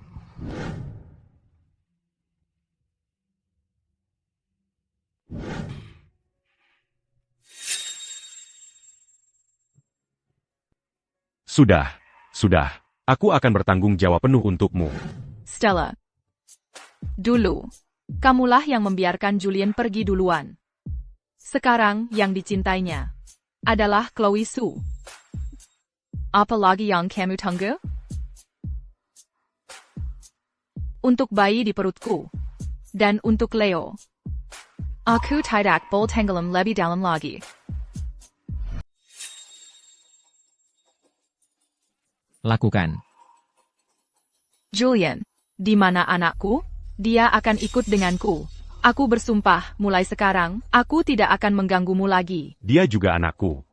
[SPEAKER 1] Sudah. Aku akan bertanggung jawab penuh untukmu.
[SPEAKER 2] Stella. Dulu, kamulah yang membiarkan Julian pergi duluan. Sekarang yang dicintainya adalah Chloe Sue. Apalagi yang kamu tunggu? Untuk bayi di perutku. Dan untuk Leo. Aku tidak boleh tenggelam lebih dalam lagi.
[SPEAKER 8] Lakukan.
[SPEAKER 2] Julian, di mana anakku? Dia akan ikut denganku. Aku bersumpah, mulai sekarang, aku tidak akan mengganggumu lagi.
[SPEAKER 1] Dia juga anakku.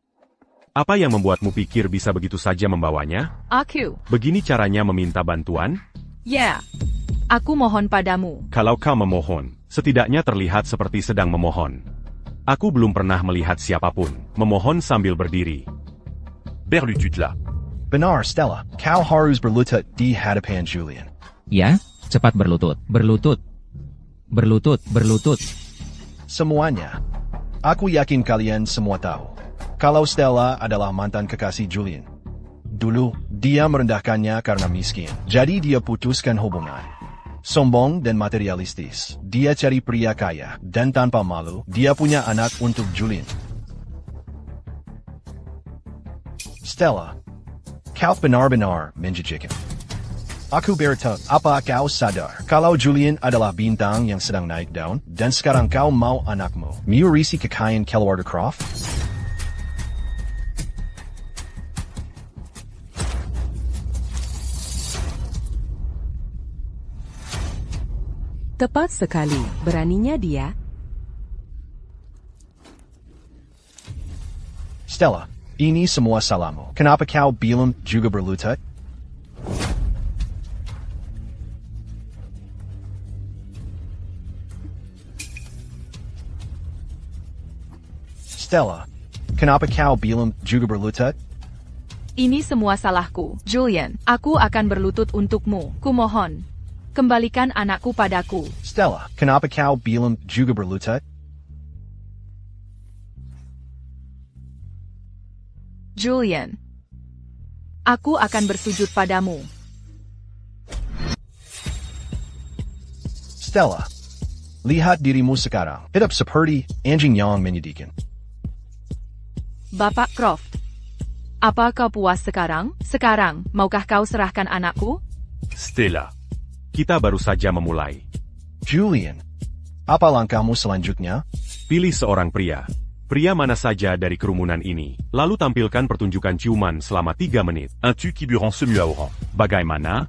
[SPEAKER 1] Apa yang membuatmu pikir bisa begitu saja membawanya?
[SPEAKER 2] Aku.
[SPEAKER 1] Begini caranya meminta bantuan?
[SPEAKER 2] Ya. Aku mohon padamu.
[SPEAKER 1] Kalau kau memohon, setidaknya terlihat seperti sedang memohon. Aku belum pernah melihat siapapun memohon sambil berdiri. Berlututlah.
[SPEAKER 5] Benar, Stella. Kau harus berlutut di hadapan Julian.
[SPEAKER 8] Ya, cepat berlutut. Berlutut. Berlutut, berlutut.
[SPEAKER 5] Semuanya. Aku yakin kalian semua tahu. Kalau Stella adalah mantan kekasih Julian. Dulu, dia merendahkannya karena miskin. Jadi dia putuskan hubungan. Sombong dan materialistis. Dia cari pria kaya. Dan tanpa malu, dia punya anak untuk Julian. Stella. Kau benar-benar menjijikan. Aku bertanya, apa kau sadar kalau Julian adalah bintang yang sedang naik daun, dan sekarang kau mau anakmu mewarisi kekayaan keluarga Croft?
[SPEAKER 14] Tepat sekali, beraninya dia.
[SPEAKER 5] Stella, ini semua salahmu. Kenapa kau bilang juga berlutut? Stella, kenapa kau bilang juga berlutut?
[SPEAKER 2] Ini semua salahku. Julian, aku akan berlutut untukmu. Kumohon. Kembalikan anakku padaku.
[SPEAKER 5] Stella, kenapa kau bilang juga berlutut?
[SPEAKER 2] Julian. Aku akan bersujud padamu.
[SPEAKER 5] Stella, lihat dirimu sekarang. Hidup seperti anjing yang menyedihkan.
[SPEAKER 2] Bapak Croft. Apa kau puas sekarang? Sekarang, maukah kau serahkan anakku?
[SPEAKER 1] Stella, kita baru saja memulai.
[SPEAKER 5] Julian, apa langkahmu selanjutnya?
[SPEAKER 1] Pilih seorang pria. Pria mana saja dari kerumunan ini, lalu tampilkan pertunjukan ciuman selama 3 menit. Un tu qui lui rend ce mieux à Oran. Bagaimana?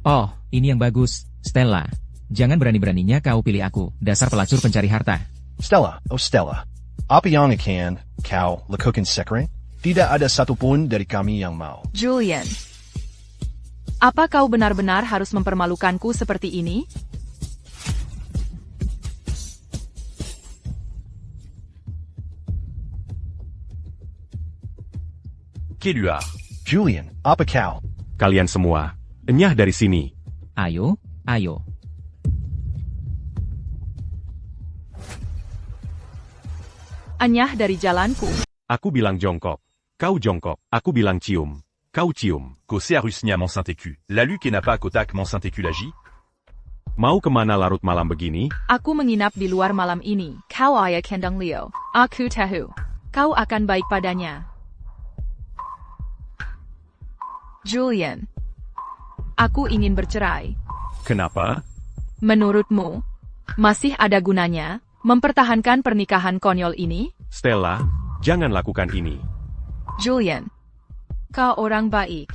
[SPEAKER 8] Oh, ini yang bagus, Stella. Jangan berani-beraninya kau pilih aku, dasar pelacur pencari harta.
[SPEAKER 5] Stella, oh Stella, apa yang akan kau lakukan sekarang? Tidak ada satupun dari kami yang mau.
[SPEAKER 2] Julian. Apa kau benar-benar harus mempermalukanku seperti ini?
[SPEAKER 1] Keluar.
[SPEAKER 5] Julian, apa kau?
[SPEAKER 1] Kalian semua, enyah dari sini.
[SPEAKER 8] Ayo, ayo.
[SPEAKER 2] Enyah dari jalanku.
[SPEAKER 1] Aku bilang jongkok. Kau jongkok. Aku bilang cium. Kau cium.
[SPEAKER 15] Kosea Rusnia mon Saint-Écu. La Luc et n'a pas kotak mon Saint-Écu lagi.
[SPEAKER 1] Mau kemana larut malam begini?
[SPEAKER 2] Aku menginap di luar malam ini. Kau ayah Kendang Leo. Aku tahu. Kau akan baik padanya. Julian. Aku ingin bercerai.
[SPEAKER 1] Kenapa?
[SPEAKER 2] Menurutmu, masih ada gunanya mempertahankan pernikahan konyol ini?
[SPEAKER 1] Stella, jangan lakukan ini.
[SPEAKER 2] Julian, kau orang baik.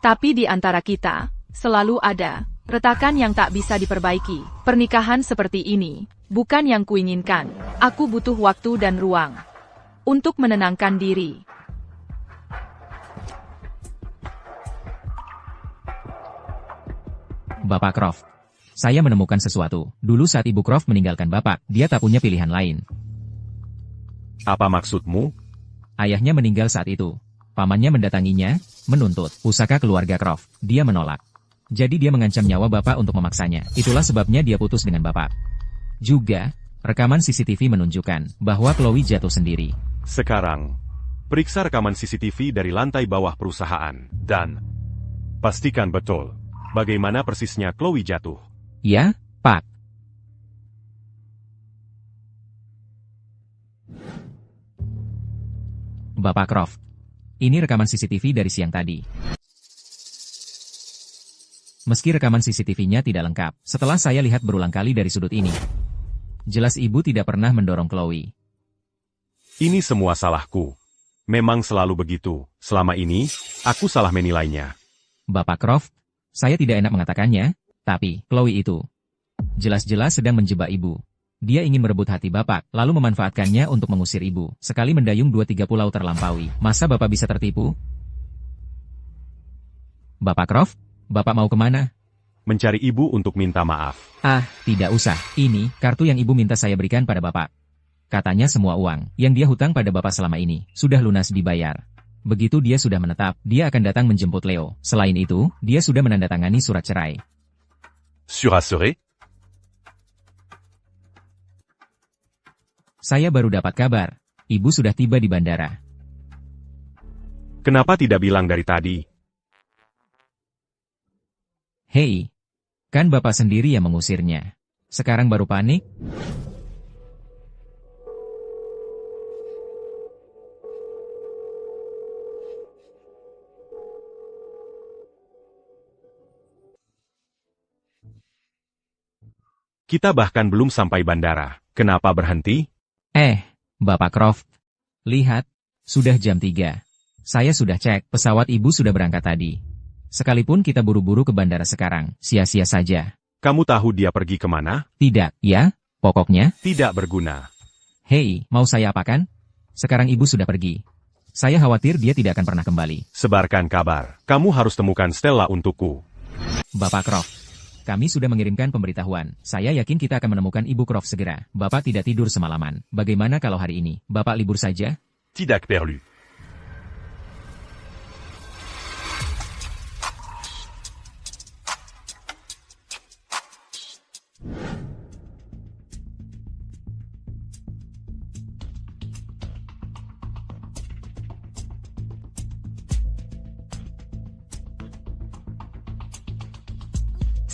[SPEAKER 2] Tapi di antara kita, selalu ada retakan yang tak bisa diperbaiki. Pernikahan seperti ini, bukan yang kuinginkan. Aku butuh waktu dan ruang untuk menenangkan diri.
[SPEAKER 8] Bapak Croft. Saya menemukan sesuatu. Dulu saat Ibu Croft meninggalkan Bapak, dia tak punya pilihan lain.
[SPEAKER 1] Apa maksudmu?
[SPEAKER 8] Ayahnya meninggal saat itu. Pamannya mendatanginya, menuntut pusaka keluarga Croft. Dia menolak. Jadi dia mengancam nyawa Bapak untuk memaksanya. Itulah sebabnya dia putus dengan Bapak. Juga, rekaman CCTV menunjukkan bahwa Chloe jatuh sendiri.
[SPEAKER 1] Sekarang, periksa rekaman CCTV dari lantai bawah perusahaan, dan pastikan betul bagaimana persisnya Chloe jatuh.
[SPEAKER 8] Ya, Pak. Bapak Croft. Ini rekaman CCTV dari siang tadi. Meski rekaman CCTV-nya tidak lengkap, setelah saya lihat berulang kali dari sudut ini. Jelas ibu tidak pernah mendorong Chloe.
[SPEAKER 1] Ini semua salahku. Memang selalu begitu. Selama ini, aku salah menilainya.
[SPEAKER 8] Bapak Croft, saya tidak enak mengatakannya, tapi Chloe itu jelas-jelas sedang menjebak ibu. Dia ingin merebut hati Bapak, lalu memanfaatkannya untuk mengusir ibu. Sekali mendayung 2-3 pulau terlampaui. Masa Bapak bisa tertipu? Bapak Croft, Bapak mau kemana?
[SPEAKER 1] Mencari ibu untuk minta maaf.
[SPEAKER 8] Ah, tidak usah. Ini kartu yang ibu minta saya berikan pada Bapak. Katanya semua uang yang dia hutang pada Bapak selama ini sudah lunas dibayar. Begitu dia sudah menetap, dia akan datang menjemput Leo. Selain itu, dia sudah menandatangani surat cerai.
[SPEAKER 15] Surassuré?
[SPEAKER 8] Saya baru dapat kabar. Ibu sudah tiba di bandara.
[SPEAKER 1] Kenapa tidak bilang dari tadi?
[SPEAKER 8] Hei, kan Bapak sendiri yang mengusirnya. Sekarang baru panik?
[SPEAKER 1] Kita bahkan belum sampai bandara. Kenapa berhenti?
[SPEAKER 8] Bapak Croft. Lihat, sudah jam 3. Saya sudah cek, pesawat ibu sudah berangkat tadi. Sekalipun kita buru-buru ke bandara sekarang, sia-sia saja.
[SPEAKER 1] Kamu tahu dia pergi kemana?
[SPEAKER 8] Tidak, ya? Pokoknya?
[SPEAKER 1] Tidak berguna.
[SPEAKER 8] Hei, mau saya apakan? Sekarang ibu sudah pergi. Saya khawatir dia tidak akan pernah kembali.
[SPEAKER 1] Sebarkan kabar. Kamu harus temukan Stella untukku.
[SPEAKER 8] Bapak Croft. Kami sudah mengirimkan pemberitahuan. Saya yakin kita akan menemukan Ibu Croft segera. Bapak tidak tidur semalaman. Bagaimana kalau hari ini, Bapak libur saja?
[SPEAKER 15] Tidak perlu.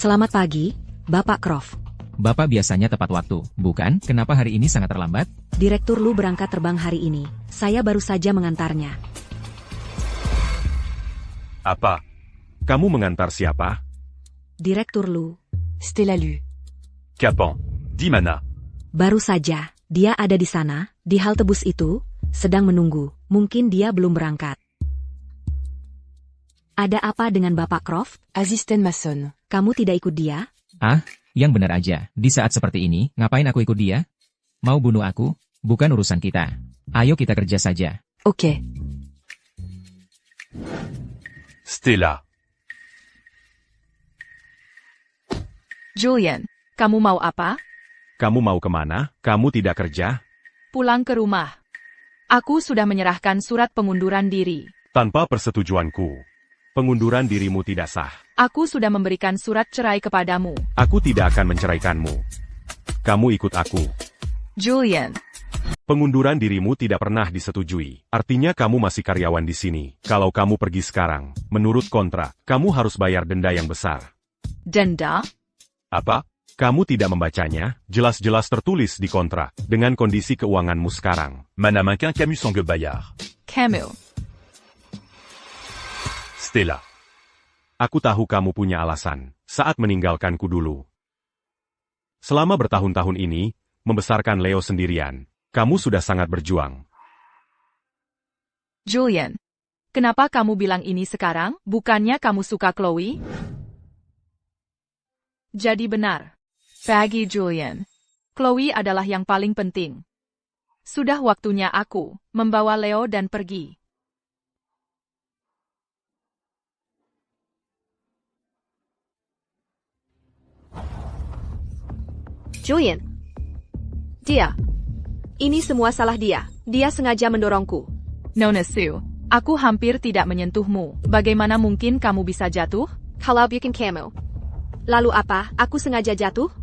[SPEAKER 6] Selamat pagi, Bapak Croft.
[SPEAKER 8] Bapak biasanya tepat waktu, bukan? Kenapa hari ini sangat terlambat?
[SPEAKER 6] Direktur Lu berangkat terbang hari ini. Saya baru saja mengantarnya.
[SPEAKER 1] Apa? Kamu mengantar siapa?
[SPEAKER 6] Direktur Lu.
[SPEAKER 10] Stella Lu.
[SPEAKER 15] Capan. Dimana.
[SPEAKER 6] Baru saja, dia ada di sana, di halte bus itu, sedang menunggu. Mungkin dia belum berangkat. Ada apa dengan Bapak Croft?
[SPEAKER 10] Asisten Mason.
[SPEAKER 6] Kamu tidak ikut dia?
[SPEAKER 8] Ah, yang benar aja. Di saat seperti ini, ngapain aku ikut dia? Mau bunuh aku? Bukan urusan kita. Ayo kita kerja saja.
[SPEAKER 10] Ok.
[SPEAKER 15] Stella.
[SPEAKER 2] Julian, kamu mau apa?
[SPEAKER 1] Kamu mau kemana? Kamu tidak kerja?
[SPEAKER 2] Pulang ke rumah. Aku sudah menyerahkan surat pengunduran diri.
[SPEAKER 1] Tanpa persetujuanku. Pengunduran dirimu tidak sah.
[SPEAKER 2] Aku sudah memberikan surat cerai kepadamu.
[SPEAKER 1] Aku tidak akan menceraikanmu. Kamu ikut aku.
[SPEAKER 2] Julian.
[SPEAKER 1] Pengunduran dirimu tidak pernah disetujui. Artinya kamu masih karyawan di sini. Kalau kamu pergi sekarang, menurut kontrak, kamu harus bayar denda yang besar.
[SPEAKER 2] Denda?
[SPEAKER 1] Apa? Kamu tidak membacanya? Jelas-jelas tertulis di kontrak, dengan kondisi keuanganmu sekarang.
[SPEAKER 15] Mana manquin Camus Sangue Bayard.
[SPEAKER 2] Camus.
[SPEAKER 1] Stella. Aku tahu kamu punya alasan, saat meninggalkanku dulu. Selama bertahun-tahun ini, membesarkan Leo sendirian, kamu sudah sangat berjuang.
[SPEAKER 2] Julian. Kenapa kamu bilang ini sekarang? Bukannya kamu suka Chloe? Jadi benar. Bagi Julian. Chloe adalah yang paling penting. Sudah waktunya aku membawa Leo dan pergi.
[SPEAKER 4] Julian. Dia. Ini semua salah dia. Dia sengaja mendorongku.
[SPEAKER 2] Nona Sue, aku hampir tidak menyentuhmu. Bagaimana mungkin kamu bisa jatuh?
[SPEAKER 4] Kalau bikin kamu. Lalu apa? Aku sengaja jatuh?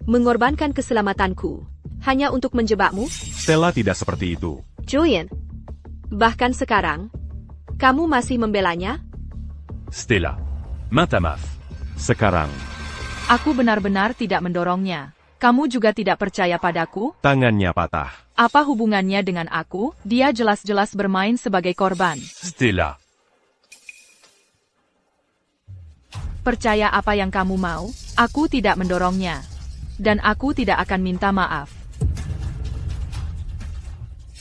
[SPEAKER 4] Mengorbankan keselamatanku. Hanya untuk menjebakmu?
[SPEAKER 1] Stella tidak seperti itu.
[SPEAKER 4] Julian. Bahkan sekarang, kamu masih membelanya?
[SPEAKER 15] Stella. Main ta maf.
[SPEAKER 1] Sekarang.
[SPEAKER 2] Aku benar-benar tidak mendorongnya. Kamu juga tidak percaya padaku?
[SPEAKER 1] Tangannya patah.
[SPEAKER 2] Apa hubungannya dengan aku? Dia jelas-jelas bermain sebagai korban.
[SPEAKER 15] Stella.
[SPEAKER 2] Percaya apa yang kamu mau, aku tidak mendorongnya. Dan aku tidak akan minta maaf.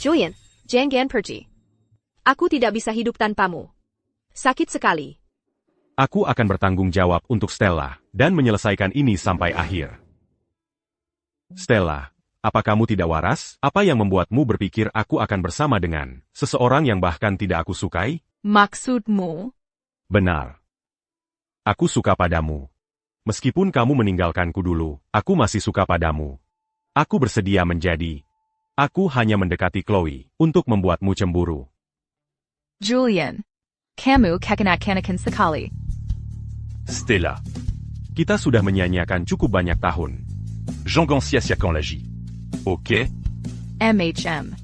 [SPEAKER 4] Julian, jangan pergi. Aku tidak bisa hidup tanpamu. Sakit sekali.
[SPEAKER 1] Aku akan bertanggung jawab untuk Stella, dan menyelesaikan ini sampai akhir. Stella, apa kamu tidak waras? Apa yang membuatmu berpikir aku akan bersama dengan seseorang yang bahkan tidak aku sukai?
[SPEAKER 2] Maksudmu?
[SPEAKER 1] Benar. Aku suka padamu. Meskipun kamu meninggalkanku dulu, aku masih suka padamu. Aku bersedia menjadi. Aku hanya mendekati Chloe untuk membuatmu cemburu.
[SPEAKER 2] Julian. Kamu kekanak-kanakan sekali.
[SPEAKER 15] Stella.
[SPEAKER 1] Kita sudah menyanyiakan cukup banyak tahun.
[SPEAKER 15] Jean Gancia Siakan Lagi. Ok.
[SPEAKER 2] MHM.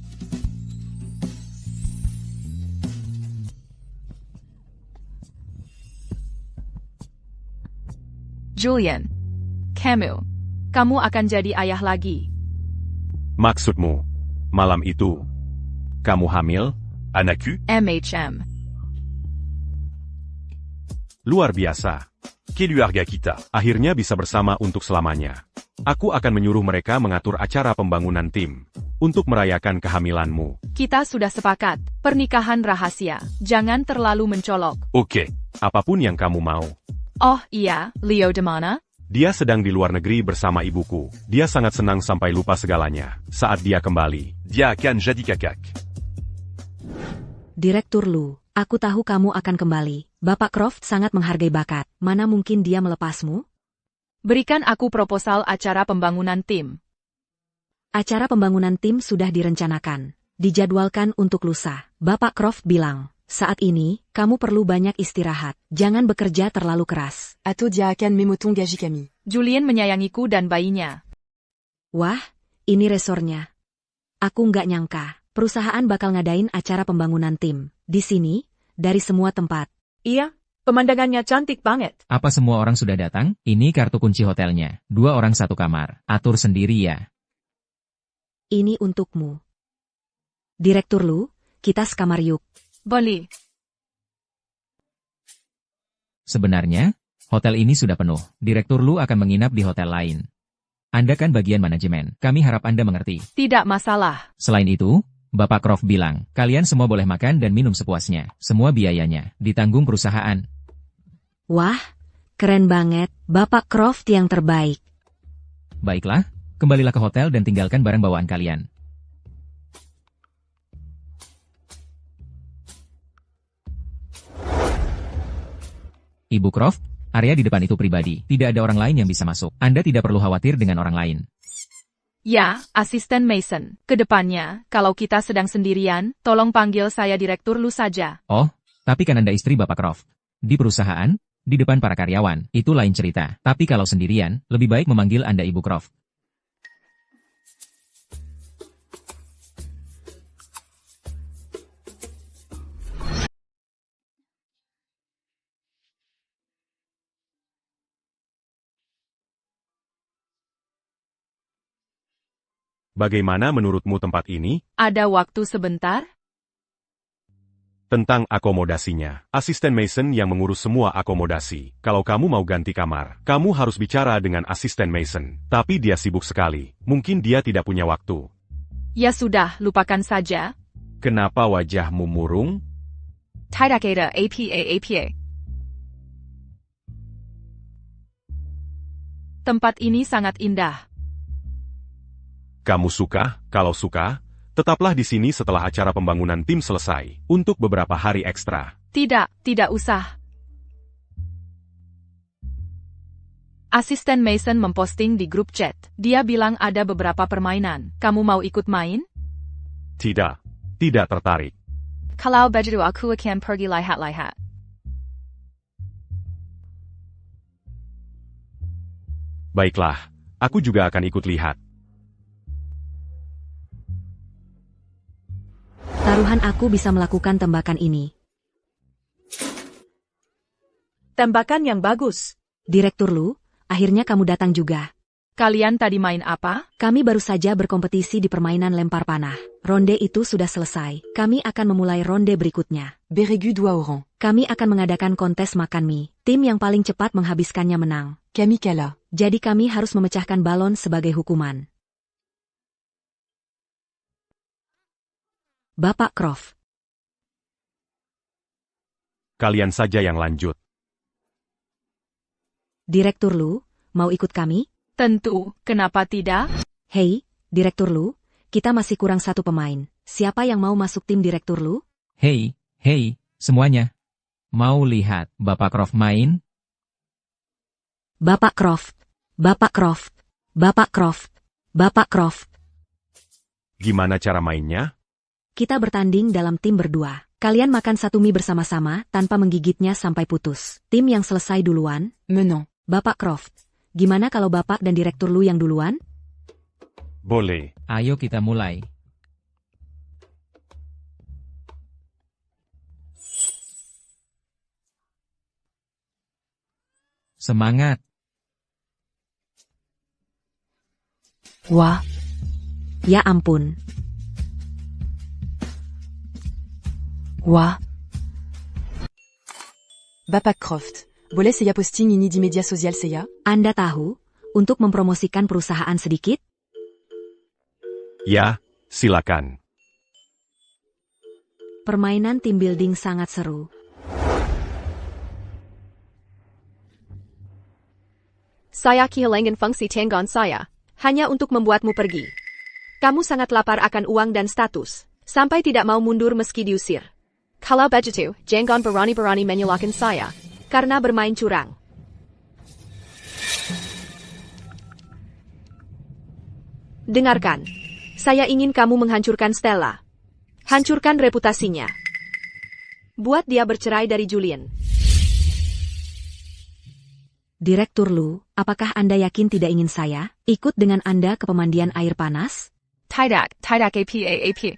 [SPEAKER 2] Julian. Kamu akan jadi ayah lagi.
[SPEAKER 1] Maksudmu, malam itu, kamu hamil?
[SPEAKER 15] Anaku?
[SPEAKER 2] MHM.
[SPEAKER 1] Luar biasa.
[SPEAKER 15] Keluarga kita.
[SPEAKER 1] Akhirnya bisa bersama untuk selamanya. Aku akan menyuruh mereka mengatur acara pembangunan tim untuk merayakan kehamilanmu.
[SPEAKER 2] Kita sudah sepakat. Pernikahan rahasia. Jangan terlalu mencolok.
[SPEAKER 15] Ok.
[SPEAKER 1] Apapun yang kamu mau.
[SPEAKER 2] Oh iya, Leo di mana?
[SPEAKER 1] Dia sedang di luar negeri bersama ibuku. Dia sangat senang sampai lupa segalanya saat dia kembali.
[SPEAKER 15] Dia akan jadi kakak.
[SPEAKER 6] Direktur Lu, aku tahu kamu akan kembali. Bapak Croft sangat menghargai bakat. Mana mungkin dia melepasmu?
[SPEAKER 2] Berikan aku proposal acara pembangunan tim.
[SPEAKER 6] Acara pembangunan tim sudah direncanakan. Dijadwalkan untuk lusa. Bapak Croft bilang, saat ini, kamu perlu banyak istirahat. Jangan bekerja terlalu keras.
[SPEAKER 10] Ato dia akan memotong gaji kami.
[SPEAKER 2] Julian menyayangiku dan bayinya.
[SPEAKER 6] Wah, ini resornya. Aku nggak nyangka, perusahaan bakal ngadain acara pembangunan tim. Di sini, dari semua tempat.
[SPEAKER 4] Iya,
[SPEAKER 9] Pemandangannya cantik banget.
[SPEAKER 8] Apa semua orang sudah datang? Ini kartu kunci hotelnya. 2 orang 1 kamar. Atur sendiri ya.
[SPEAKER 6] Ini untukmu. Direktur Lu, kita sekamar yuk.
[SPEAKER 2] Boleh.
[SPEAKER 8] Sebenarnya, hotel ini sudah penuh. Direktur Lu akan menginap di hotel lain. Anda kan bagian manajemen. Kami harap Anda mengerti.
[SPEAKER 2] Tidak masalah.
[SPEAKER 8] Selain itu, Bapak Croft bilang, kalian semua boleh makan dan minum sepuasnya. Semua biayanya ditanggung perusahaan.
[SPEAKER 6] Wah, keren banget. Bapak Croft yang terbaik.
[SPEAKER 8] Baiklah, kembalilah ke hotel dan tinggalkan barang bawaan kalian. Ibu Croft, area di depan itu pribadi. Tidak ada orang lain yang bisa masuk. Anda tidak perlu khawatir dengan orang lain.
[SPEAKER 2] Ya, Asisten Mason. Kedepannya, kalau kita sedang sendirian, tolong panggil saya Direktur Lu saja.
[SPEAKER 8] Oh, tapi kan Anda istri Bapak Croft. Di perusahaan, di depan para karyawan, itu lain cerita. Tapi kalau sendirian, lebih baik memanggil Anda Ibu Croft.
[SPEAKER 1] Bagaimana menurutmu tempat ini?
[SPEAKER 2] Ada waktu sebentar?
[SPEAKER 1] Tentang akomodasinya. Asisten Mason yang mengurus semua akomodasi. Kalau kamu mau ganti kamar, kamu harus bicara dengan Asisten Mason. Tapi dia sibuk sekali. Mungkin dia tidak punya waktu.
[SPEAKER 2] Ya sudah, lupakan saja.
[SPEAKER 1] Kenapa wajahmu murung?
[SPEAKER 2] Tidak ada apa. Tempat ini sangat indah.
[SPEAKER 1] Kamu suka? Kalau suka, tetaplah di sini setelah acara pembangunan tim selesai, untuk beberapa hari ekstra.
[SPEAKER 2] Tidak usah. Asisten Mason memposting di grup chat. Dia bilang ada beberapa permainan. Kamu mau ikut main?
[SPEAKER 1] Tidak tertarik.
[SPEAKER 2] Kalau begitu aku akan pergi lihat-lihat.
[SPEAKER 1] Baiklah, aku juga akan ikut lihat.
[SPEAKER 6] Taruhan aku bisa melakukan tembakan ini.
[SPEAKER 9] Tembakan yang bagus.
[SPEAKER 6] Direktur Lu, akhirnya kamu datang juga.
[SPEAKER 2] Kalian tadi main apa?
[SPEAKER 6] Kami baru saja berkompetisi di permainan lempar panah. Ronde itu sudah selesai. Kami akan memulai ronde berikutnya.
[SPEAKER 10] Bérégu doigt au rang.
[SPEAKER 6] Kami akan mengadakan kontes makan mie. Tim yang paling cepat menghabiskannya menang.
[SPEAKER 10] Kami kalah.
[SPEAKER 6] Jadi kami harus memecahkan balon sebagai hukuman. Bapak Croft.
[SPEAKER 1] Kalian saja yang lanjut.
[SPEAKER 6] Direktur Lu, mau ikut kami?
[SPEAKER 2] Tentu, kenapa tidak?
[SPEAKER 6] Hei, Direktur Lu, kita masih kurang 1 pemain. Siapa yang mau masuk tim Direktur Lu?
[SPEAKER 8] Hei, semuanya. Mau lihat Bapak Croft main?
[SPEAKER 6] Bapak Croft.
[SPEAKER 1] Gimana cara mainnya?
[SPEAKER 6] Kita bertanding dalam tim berdua. Kalian makan 1 mie bersama-sama tanpa menggigitnya sampai putus. Tim yang selesai duluan?
[SPEAKER 10] Menang.
[SPEAKER 6] Bapak Croft, gimana kalau Bapak dan Direktur Lu yang duluan?
[SPEAKER 1] Boleh.
[SPEAKER 8] Ayo kita mulai. Semangat.
[SPEAKER 6] Wah. Ya ampun.
[SPEAKER 10] Wah. Bapak Croft, boleh saya posting ini di media sosial saya?
[SPEAKER 6] Anda tahu, untuk mempromosikan perusahaan sedikit?
[SPEAKER 1] Ya, silakan.
[SPEAKER 6] Permainan team building sangat seru.
[SPEAKER 4] Saya kehilangan fungsi tanggon saya, hanya untuk membuatmu pergi. Kamu sangat lapar akan uang dan status, sampai tidak mau mundur meski diusir. Kalau begitu, jangan berani-berani menyalahkan saya, karena bermain curang. Dengarkan, saya ingin kamu menghancurkan Stella. Hancurkan reputasinya. Buat dia bercerai dari Julian.
[SPEAKER 6] Direktur Lu, apakah Anda yakin tidak ingin saya ikut dengan Anda ke pemandian air panas?
[SPEAKER 2] Tidak apa.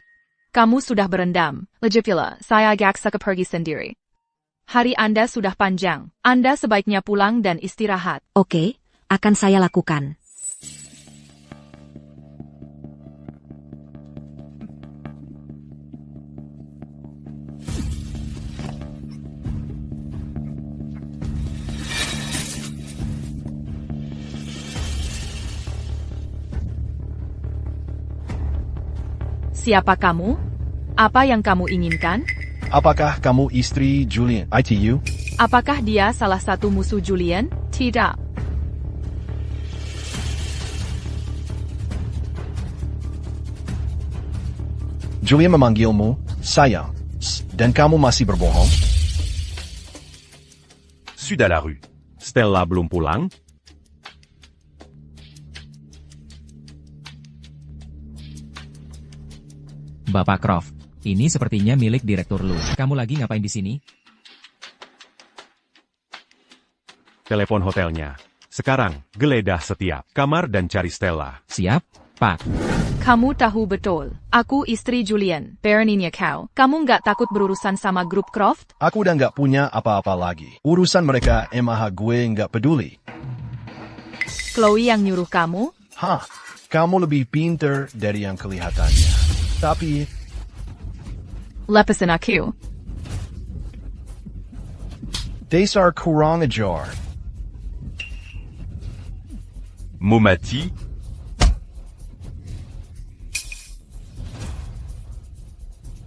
[SPEAKER 2] Kamu sudah berendam. Lagipula, saya agak suka pergi sendiri. Hari Anda sudah panjang. Anda sebaiknya pulang dan istirahat.
[SPEAKER 6] Oke, akan saya lakukan.
[SPEAKER 2] Siapa kamu? Apa yang kamu inginkan?
[SPEAKER 5] Apakah kamu istri Julian? ITU?
[SPEAKER 2] Apakah dia salah satu musuh Julian? Tidak.
[SPEAKER 5] Julian memanggilmu, sayang, dan kamu masih berbohong?
[SPEAKER 15] Sud à la rue.
[SPEAKER 1] Stella belum pulang?
[SPEAKER 8] Bapak Croft, ini sepertinya milik Direktur Lu. Kamu lagi ngapain di sini?
[SPEAKER 1] Telepon hotelnya. Sekarang, geledah setiap kamar dan cari Stella.
[SPEAKER 8] Siap, Pak.
[SPEAKER 2] Kamu tahu betul. Aku istri Julian. Beraninya kau. Kamu nggak takut berurusan sama grup Croft?
[SPEAKER 5] Aku udah nggak punya apa-apa lagi. Urusan mereka gue nggak peduli.
[SPEAKER 2] Chloe yang nyuruh kamu?
[SPEAKER 5] Hah, kamu lebih pinter dari yang kelihatannya. Tapi,
[SPEAKER 2] Lepasin aku.
[SPEAKER 5] dasar kurang ajar.
[SPEAKER 15] Momati.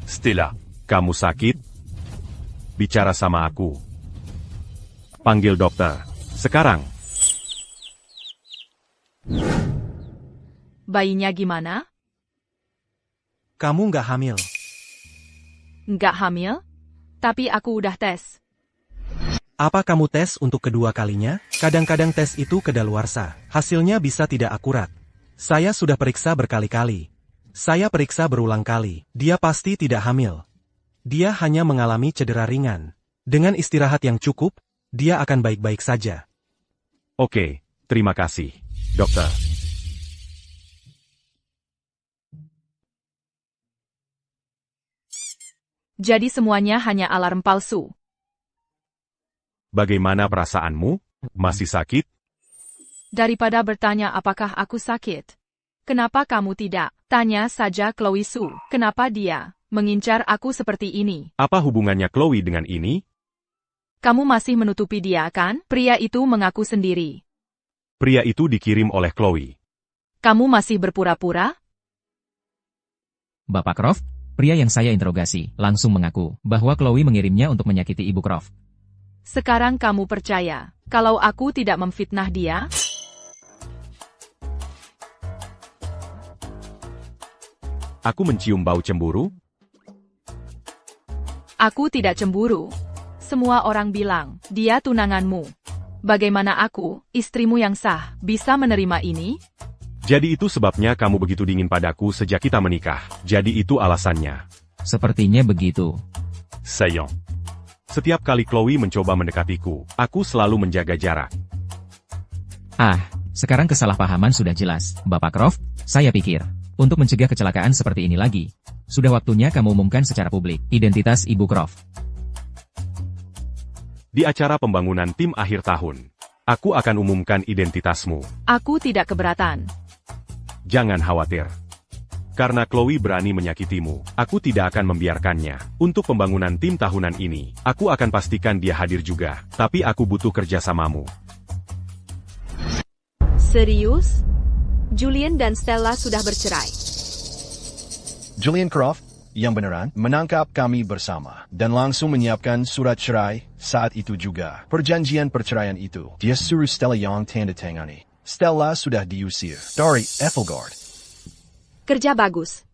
[SPEAKER 1] Stella, kamu sakit? Bicara sama aku. Panggil dokter. Sekarang.
[SPEAKER 2] Bayinya gimana?
[SPEAKER 12] Kamu nggak hamil.
[SPEAKER 2] Nggak hamil? Tapi aku udah tes.
[SPEAKER 12] Apa kamu tes untuk kedua kalinya? Kadang-kadang tes itu kedaluarsa. Hasilnya bisa tidak akurat. Saya sudah periksa berkali-kali. Saya periksa berulang kali. Dia pasti tidak hamil. Dia hanya mengalami cedera ringan. Dengan istirahat yang cukup, dia akan baik-baik saja.
[SPEAKER 1] Oke, terima kasih, dokter.
[SPEAKER 2] Jadi semuanya hanya alarm palsu.
[SPEAKER 1] Bagaimana perasaanmu? Masih sakit?
[SPEAKER 2] Daripada bertanya apakah aku sakit. Kenapa kamu tidak? Tanya saja Chloe Su. Kenapa dia mengincar aku seperti ini?
[SPEAKER 1] Apa hubungannya Chloe dengan ini?
[SPEAKER 2] Kamu masih menutupi dia, kan? Pria itu mengaku sendiri.
[SPEAKER 1] Pria itu dikirim oleh Chloe.
[SPEAKER 2] Kamu masih berpura-pura?
[SPEAKER 8] Bapak Croft, pria yang saya interogasi, langsung mengaku bahwa Chloe mengirimnya untuk menyakiti Ibu Croft.
[SPEAKER 2] Sekarang kamu percaya kalau aku tidak memfitnah dia?
[SPEAKER 1] Aku mencium bau cemburu?
[SPEAKER 2] Aku tidak cemburu. Semua orang bilang, dia tunanganmu. Bagaimana aku, istrimu yang sah, bisa menerima ini?
[SPEAKER 1] Jadi itu sebabnya kamu begitu dingin padaku sejak kita menikah. Jadi itu alasannya.
[SPEAKER 8] Sepertinya begitu.
[SPEAKER 1] Sayang. Setiap kali Chloe mencoba mendekatiku, aku selalu menjaga jarak.
[SPEAKER 8] Sekarang kesalahpahaman sudah jelas. Bapak Croft, saya pikir, untuk mencegah kecelakaan seperti ini lagi, sudah waktunya kamu umumkan secara publik identitas Ibu Croft.
[SPEAKER 1] Di acara pembangunan tim akhir tahun, aku akan umumkan identitasmu.
[SPEAKER 2] Aku tidak keberatan.
[SPEAKER 1] Jangan khawatir. Karena Chloe berani menyakitimu, aku tidak akan membiarkannya. Untuk pembangunan tim tahunan ini, aku akan pastikan dia hadir juga. Tapi aku butuh kerjasamamu.
[SPEAKER 4] Serius? Julian dan Stella sudah bercerai.
[SPEAKER 5] Julian Croft, yang beneran, menangkap kami bersama. Dan langsung menyiapkan surat cerai saat itu juga. Perjanjian perceraian itu, dia suruh Stella yang tanda tangani. Stella sudah diusir dari Ethelgard.
[SPEAKER 4] Kerja bagus.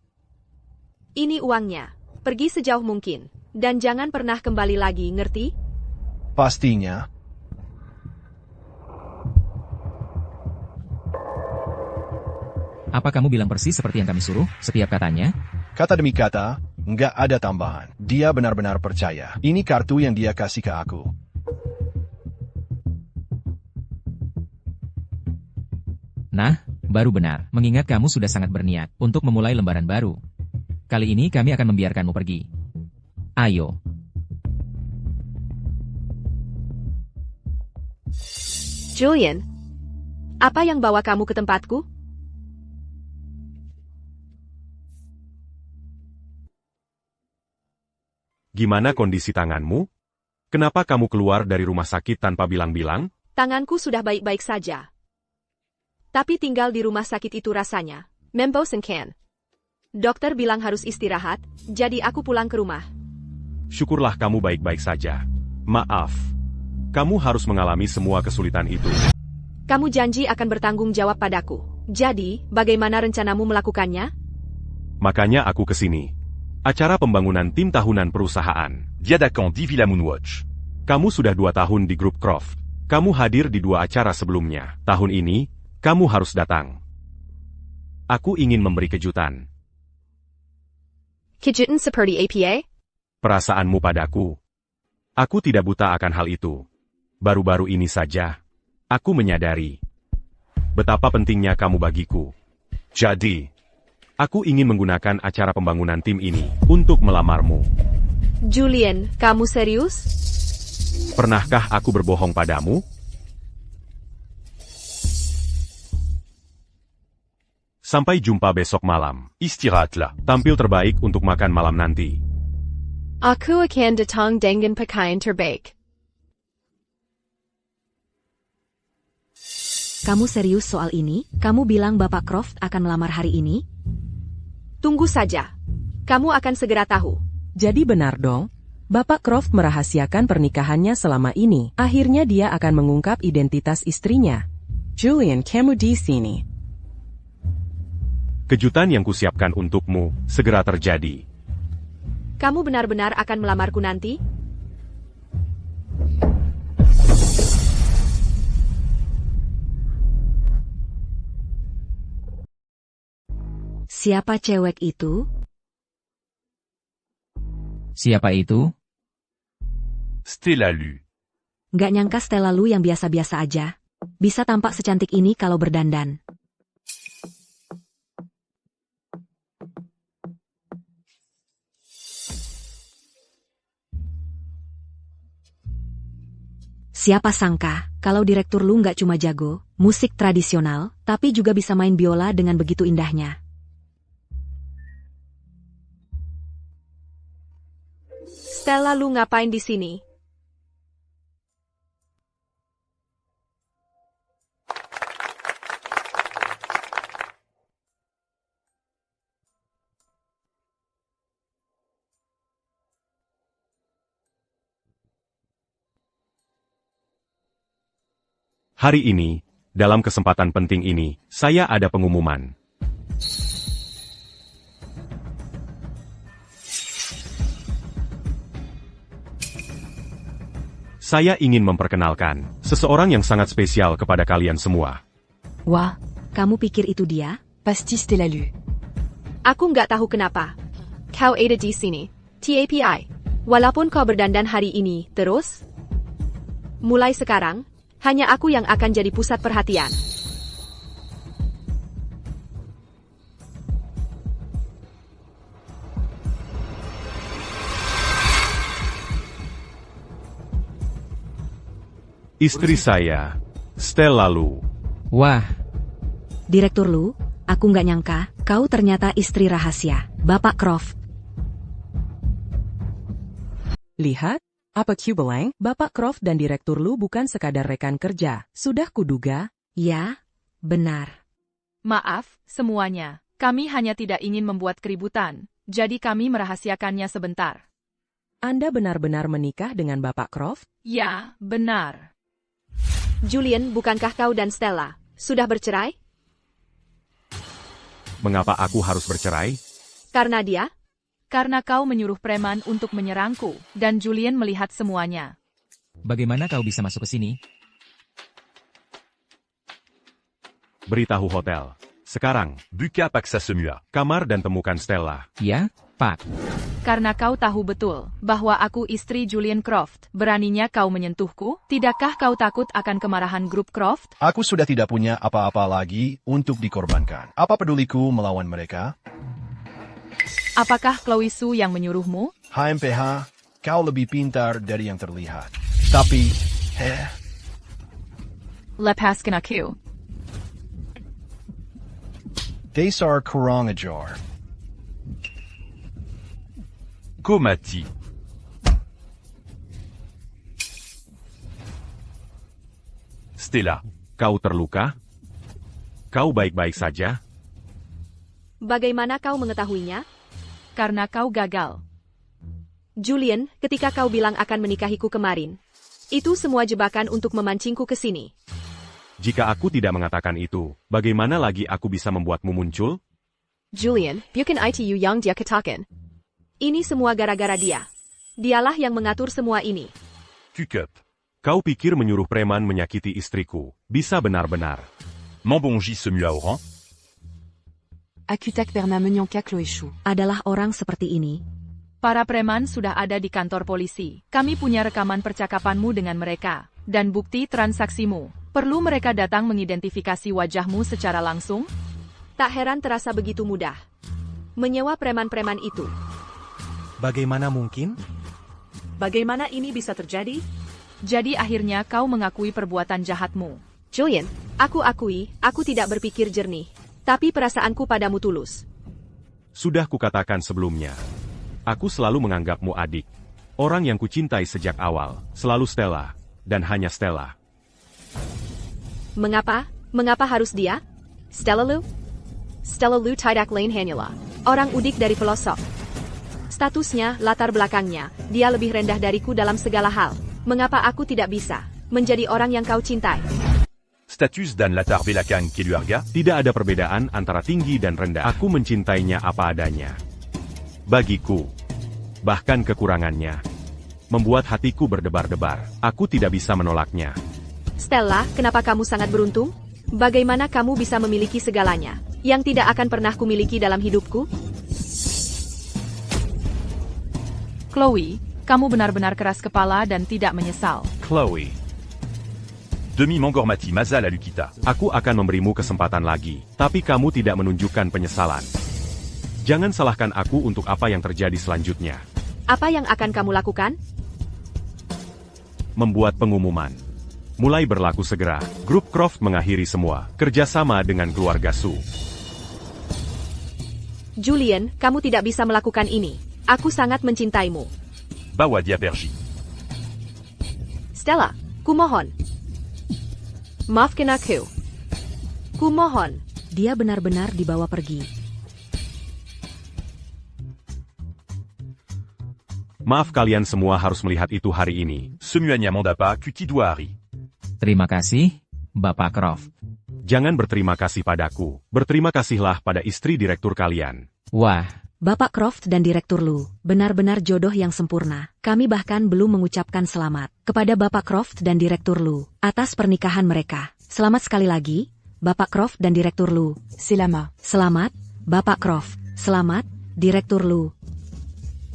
[SPEAKER 4] Ini uangnya. Pergi sejauh mungkin. Dan jangan pernah kembali lagi, ngerti?
[SPEAKER 5] Pastinya.
[SPEAKER 8] Apa kamu bilang persis seperti yang kami suruh, setiap katanya?
[SPEAKER 5] Kata demi kata, nggak ada tambahan. Dia benar-benar percaya. Ini kartu yang dia kasih ke aku.
[SPEAKER 8] Nah, baru benar, mengingat kamu sudah sangat berniat untuk memulai lembaran baru. Kali ini kami akan membiarkanmu pergi. Ayo.
[SPEAKER 4] Julian, apa yang bawa kamu ke tempatku?
[SPEAKER 1] Gimana kondisi tanganmu? Kenapa kamu keluar dari rumah sakit tanpa bilang-bilang?
[SPEAKER 4] Tanganku sudah baik-baik saja. Tapi tinggal di rumah sakit itu rasanya membosankan. Dokter bilang harus istirahat, jadi aku pulang ke rumah.
[SPEAKER 1] Syukurlah kamu baik-baik saja. Maaf. Kamu harus mengalami semua kesulitan itu.
[SPEAKER 4] Kamu janji akan bertanggung jawab padaku. Jadi, bagaimana rencanamu melakukannya?
[SPEAKER 1] Makanya aku ke sini. Acara pembangunan tim tahunan perusahaan.
[SPEAKER 15] Diadakan di Villa Moonwatch.
[SPEAKER 1] Kamu sudah 2 tahun di grup Croft. Kamu hadir di 2 acara sebelumnya. Tahun ini, kamu harus datang. Aku ingin memberi kejutan.
[SPEAKER 4] Kejutan seperti apa?
[SPEAKER 1] Perasaanmu padaku. Aku tidak buta akan hal itu. Baru-baru ini saja, aku menyadari betapa pentingnya kamu bagiku. Jadi, aku ingin menggunakan acara pembangunan tim ini untuk melamarmu.
[SPEAKER 4] Julian, kamu serius?
[SPEAKER 1] Pernahkah aku berbohong padamu? Sampai jumpa besok malam.
[SPEAKER 15] Istirahatlah.
[SPEAKER 1] Tampil terbaik untuk makan malam nanti.
[SPEAKER 4] Aku akan datang dengan pakaian terbaik.
[SPEAKER 6] Kamu serius soal ini? Kamu bilang Bapak Croft akan melamar hari ini?
[SPEAKER 4] Tunggu saja. Kamu akan segera tahu.
[SPEAKER 14] Jadi benar dong? Bapak Croft merahasiakan pernikahannya selama ini. Akhirnya dia akan mengungkap identitas istrinya. Julian, kamu di sini.
[SPEAKER 1] Kejutan yang kusiapkan untukmu segera terjadi.
[SPEAKER 4] Kamu benar-benar akan melamarku nanti?
[SPEAKER 6] Siapa cewek itu?
[SPEAKER 8] Siapa itu?
[SPEAKER 15] Stella Lu.
[SPEAKER 6] Nggak nyangka Stella Lu yang biasa-biasa aja. Bisa tampak secantik ini kalau berdandan. Siapa sangka, kalau Direktur Lu nggak cuma jago musik tradisional, tapi juga bisa main biola dengan begitu indahnya.
[SPEAKER 4] Stella Lu ngapain di sini?
[SPEAKER 1] Hari ini, dalam kesempatan penting ini, saya ada pengumuman. Saya ingin memperkenalkan seseorang yang sangat spesial kepada kalian semua.
[SPEAKER 6] Wah, kamu pikir itu dia?
[SPEAKER 10] Pasti Stella Lu.
[SPEAKER 4] Aku nggak tahu kenapa. Kau ada di sini. TAPI. Walaupun kau berdandan hari ini, terus? Mulai sekarang, hanya aku yang akan jadi pusat perhatian.
[SPEAKER 1] Istri saya, Stella Lu.
[SPEAKER 8] Wah.
[SPEAKER 6] Direktur Lu, aku nggak nyangka, kau ternyata istri rahasia, Bapak Croft.
[SPEAKER 14] Lihat, apa Kubelang? Bapak Croft dan Direktur Lu bukan sekadar rekan kerja. Sudah kuduga.
[SPEAKER 6] Ya, benar.
[SPEAKER 2] Maaf, semuanya. Kami hanya tidak ingin membuat keributan, jadi kami merahasiakannya sebentar.
[SPEAKER 14] Anda benar-benar menikah dengan Bapak Croft?
[SPEAKER 2] Ya, benar.
[SPEAKER 4] Julian, bukankah kau dan Stella sudah bercerai?
[SPEAKER 1] Mengapa aku harus bercerai?
[SPEAKER 4] Karena dia?
[SPEAKER 2] Karena kau menyuruh preman untuk menyerangku, dan Julian melihat semuanya.
[SPEAKER 8] Bagaimana kau bisa masuk ke sini?
[SPEAKER 1] Beritahu hotel. Sekarang,
[SPEAKER 15] Buka paksa semua.
[SPEAKER 1] kamar dan temukan Stella.
[SPEAKER 8] Ya, Pak.
[SPEAKER 2] Karena kau tahu betul bahwa aku istri Julian Croft, beraninya kau menyentuhku? Tidakkah kau takut akan kemarahan grup Croft?
[SPEAKER 5] Aku sudah tidak punya apa-apa lagi untuk dikorbankan. Apa peduliku melawan mereka?
[SPEAKER 2] Apakah Chloe Su yang menyuruhmu?
[SPEAKER 5] HMPH, kau lebih pintar dari yang terlihat. Tapi,
[SPEAKER 2] Lepaskan aku.
[SPEAKER 5] Dasar kurang ajar.
[SPEAKER 15] Kau mati. Stella,
[SPEAKER 1] Kau terluka? Kau baik-baik saja?
[SPEAKER 4] Bagaimana kau mengetahuinya?
[SPEAKER 2] Karena kau gagal.
[SPEAKER 4] Julian, ketika kau bilang akan menikahiku kemarin, itu semua jebakan untuk memancingku ke sini.
[SPEAKER 1] Jika aku tidak mengatakan itu, bagaimana lagi aku bisa membuatmu muncul?
[SPEAKER 4] Julian, bukan itu yang dia katakan. Ini semua gara-gara dia. Dialah yang mengatur semua ini.
[SPEAKER 15] Cukup.
[SPEAKER 1] Kau pikir menyuruh preman menyakiti istriku bisa benar-benar?
[SPEAKER 15] Mambonji se mua au rang.
[SPEAKER 10] Akutak Perna Menyanka Chloé Chou.
[SPEAKER 6] Adalah orang seperti ini.
[SPEAKER 2] Para preman sudah ada di kantor polisi. Kami punya rekaman percakapanmu dengan mereka. Dan bukti transaksimu. Perlu mereka datang mengidentifikasi wajahmu secara langsung?
[SPEAKER 4] Tak heran terasa begitu mudah. Menyewa preman-preman itu.
[SPEAKER 12] Bagaimana mungkin?
[SPEAKER 9] Bagaimana ini bisa terjadi?
[SPEAKER 2] Jadi akhirnya kau mengakui perbuatan jahatmu.
[SPEAKER 4] Julian, aku akui, aku tidak berpikir jernih. Tapi perasaanku padamu tulus.
[SPEAKER 1] Sudah kukatakan sebelumnya. Aku selalu menganggapmu adik. Orang yang kucintai sejak awal, selalu Stella. Dan hanya Stella.
[SPEAKER 4] Mengapa? Mengapa harus dia? Stella Lu? Stella Lu tidak lain hanyalah orang udik dari pelosok. Statusnya, latar belakangnya, dia lebih rendah dariku dalam segala hal. Mengapa aku tidak bisa menjadi orang yang kau cintai?
[SPEAKER 15] Status dan latar belakang keluarga?
[SPEAKER 1] Tidak ada perbedaan antara tinggi dan rendah. Aku mencintainya apa adanya. Bagiku, bahkan kekurangannya, membuat hatiku berdebar-debar. Aku tidak bisa menolaknya.
[SPEAKER 4] Stella, kenapa kamu sangat beruntung? Bagaimana kamu bisa memiliki segalanya, yang tidak akan pernah kumiliki dalam hidupku?
[SPEAKER 2] Chloe, kamu benar-benar keras kepala dan tidak menyesal.
[SPEAKER 15] Chloe. Demi Mangormati Mazal à Lukita.
[SPEAKER 1] Aku akan memberimu kesempatan lagi, tapi kamu tidak menunjukkan penyesalan. Jangan salahkan aku untuk apa yang terjadi selanjutnya.
[SPEAKER 4] Apa yang akan kamu lakukan?
[SPEAKER 1] Membuat pengumuman. Mulai berlaku segera, grup Croft mengakhiri semua kerjasama dengan keluarga Su.
[SPEAKER 4] Julian, kamu tidak bisa melakukan ini. Aku sangat mencintaimu.
[SPEAKER 15] Bawa dia pergi.
[SPEAKER 4] Stella, kumohon. Maafkan aku. Kumohon.
[SPEAKER 6] Dia benar-benar dibawa pergi.
[SPEAKER 1] Maaf kalian semua harus melihat itu hari ini.
[SPEAKER 15] Semuanya mandapa kuti dua hari.
[SPEAKER 8] Terima kasih, Bapak Croft.
[SPEAKER 1] Jangan berterima kasih padaku. Berterima kasihlah pada istri direktur kalian.
[SPEAKER 8] Wah.
[SPEAKER 6] Bapak Croft dan Direktur Lu, benar-benar jodoh yang sempurna. Kami bahkan belum mengucapkan selamat kepada Bapak Croft dan Direktur Lu atas pernikahan mereka. Selamat sekali lagi, Bapak Croft dan Direktur Lu. Selamat, Bapak Croft. Selamat, Direktur Lu.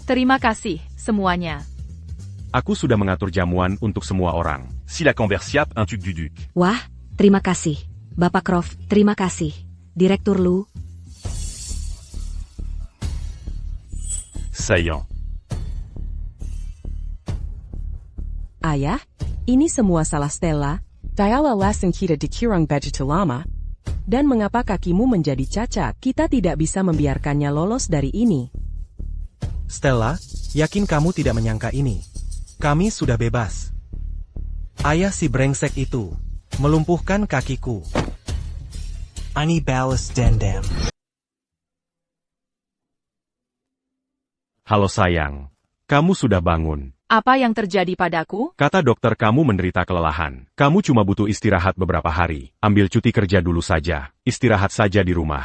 [SPEAKER 2] Terima kasih, semuanya.
[SPEAKER 1] Aku sudah mengatur jamuan untuk semua orang.
[SPEAKER 15] Si la conversiap un tuc du duc.
[SPEAKER 6] Wah, terima kasih. Bapak Croft, terima kasih. Direktur Lu.
[SPEAKER 15] Saillant.
[SPEAKER 14] Ayah, ini semua salah Stella. Dialah langsung kita dikurang budget lama. Dan mengapa kakimu menjadi cacat? Kita tidak bisa membiarkannya lolos dari ini.
[SPEAKER 12] Stella, yakin kamu tidak menyangka ini. Kami sudah bebas. Ayah si brengsek itu melumpuhkan kakiku. Ani balas dendam.
[SPEAKER 1] Halo sayang, kamu sudah bangun.
[SPEAKER 2] Apa yang terjadi padaku?
[SPEAKER 1] Kata dokter kamu menderita kelelahan. Kamu cuma butuh istirahat beberapa hari. Ambil cuti kerja dulu saja. Istirahat saja di rumah.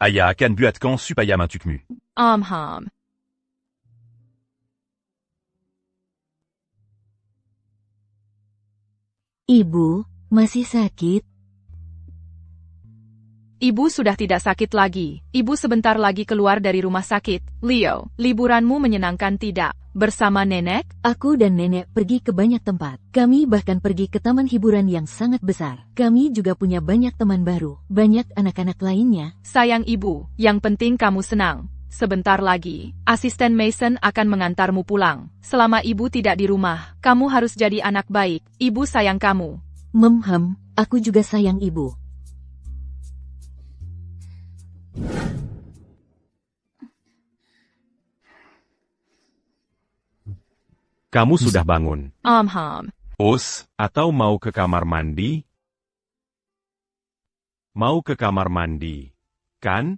[SPEAKER 15] Ayah akan buatkan supaya untukmu.
[SPEAKER 7] Ibu, masih sakit?
[SPEAKER 2] Ibu sudah tidak sakit lagi. Ibu sebentar lagi keluar dari rumah sakit. Leo, liburanmu menyenangkan tidak? Bersama nenek?
[SPEAKER 7] Aku dan nenek pergi ke banyak tempat. Kami bahkan pergi ke taman hiburan yang sangat besar. Kami juga punya banyak teman baru. Banyak anak-anak lainnya.
[SPEAKER 2] Sayang ibu, yang penting kamu senang. Sebentar lagi, asisten Mason akan mengantarmu pulang. Selama ibu tidak di rumah, kamu harus jadi anak baik. Ibu sayang kamu.
[SPEAKER 7] Aku juga sayang ibu.
[SPEAKER 1] Kamu sudah bangun.
[SPEAKER 2] Os,
[SPEAKER 1] Atau mau ke kamar mandi? Mau ke kamar mandi, kan?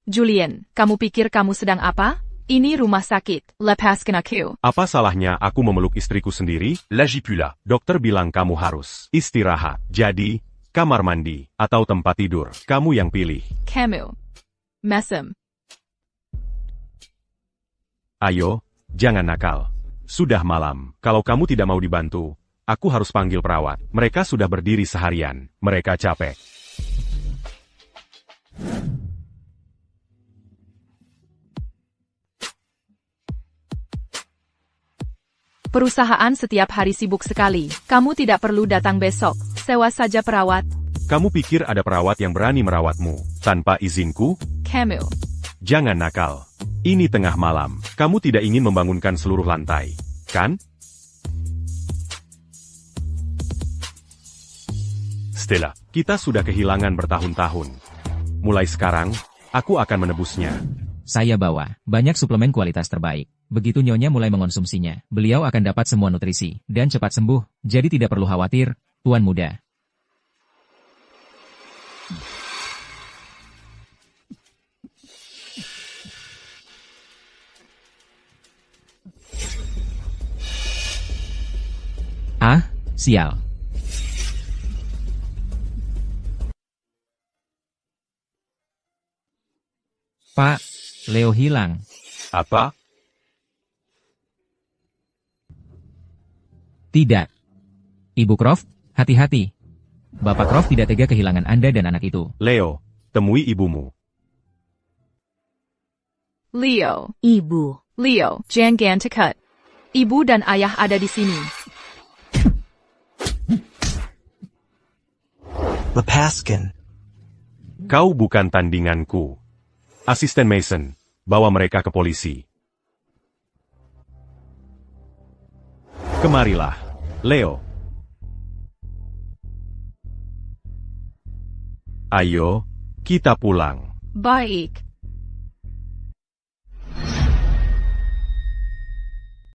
[SPEAKER 2] Julian, kamu pikir kamu sedang apa? Ini rumah sakit. Lepaskan aku.
[SPEAKER 1] Apa salahnya aku memeluk istriku sendiri?
[SPEAKER 15] L'agis plus là.
[SPEAKER 1] Dokter bilang kamu harus istirahat. Jadi, kamar mandi atau tempat tidur, kamu yang pilih.
[SPEAKER 2] Kamu. Mesem.
[SPEAKER 1] Ayo, jangan nakal. Sudah malam. Kalau kamu tidak mau dibantu, aku harus panggil perawat. Mereka sudah berdiri seharian. Mereka capek.
[SPEAKER 2] Perusahaan setiap hari sibuk sekali. Kamu tidak perlu datang besok. Sewa saja perawat.
[SPEAKER 1] Kamu pikir ada perawat yang berani merawatmu tanpa izinku?
[SPEAKER 2] Kamu.
[SPEAKER 1] Jangan nakal. Ini tengah malam. Kamu tidak ingin membangunkan seluruh lantai, kan? Stella, kita sudah kehilangan bertahun-tahun. Mulai sekarang, aku akan menebusnya.
[SPEAKER 8] Saya bawa banyak suplemen kualitas terbaik. Begitu Nyonya mulai mengonsumsinya, beliau akan dapat semua nutrisi dan cepat sembuh, jadi tidak perlu khawatir, Tuan Muda. Ah, sial. Pak, Leo hilang.
[SPEAKER 1] Apa?
[SPEAKER 8] Tidak. Ibu Croft, hati-hati. Bapak Croft tidak tega kehilangan Anda dan anak itu.
[SPEAKER 1] Leo, temui ibumu.
[SPEAKER 2] Leo.
[SPEAKER 3] Ibu.
[SPEAKER 2] Leo, jangan takut. Ibu dan ayah ada di sini.
[SPEAKER 12] Lepaskan.
[SPEAKER 1] Kau bukan tandinganku. Asisten Mason, bawa mereka ke polisi. Kemarilah, Leo. Ayo, kita pulang.
[SPEAKER 2] Baik.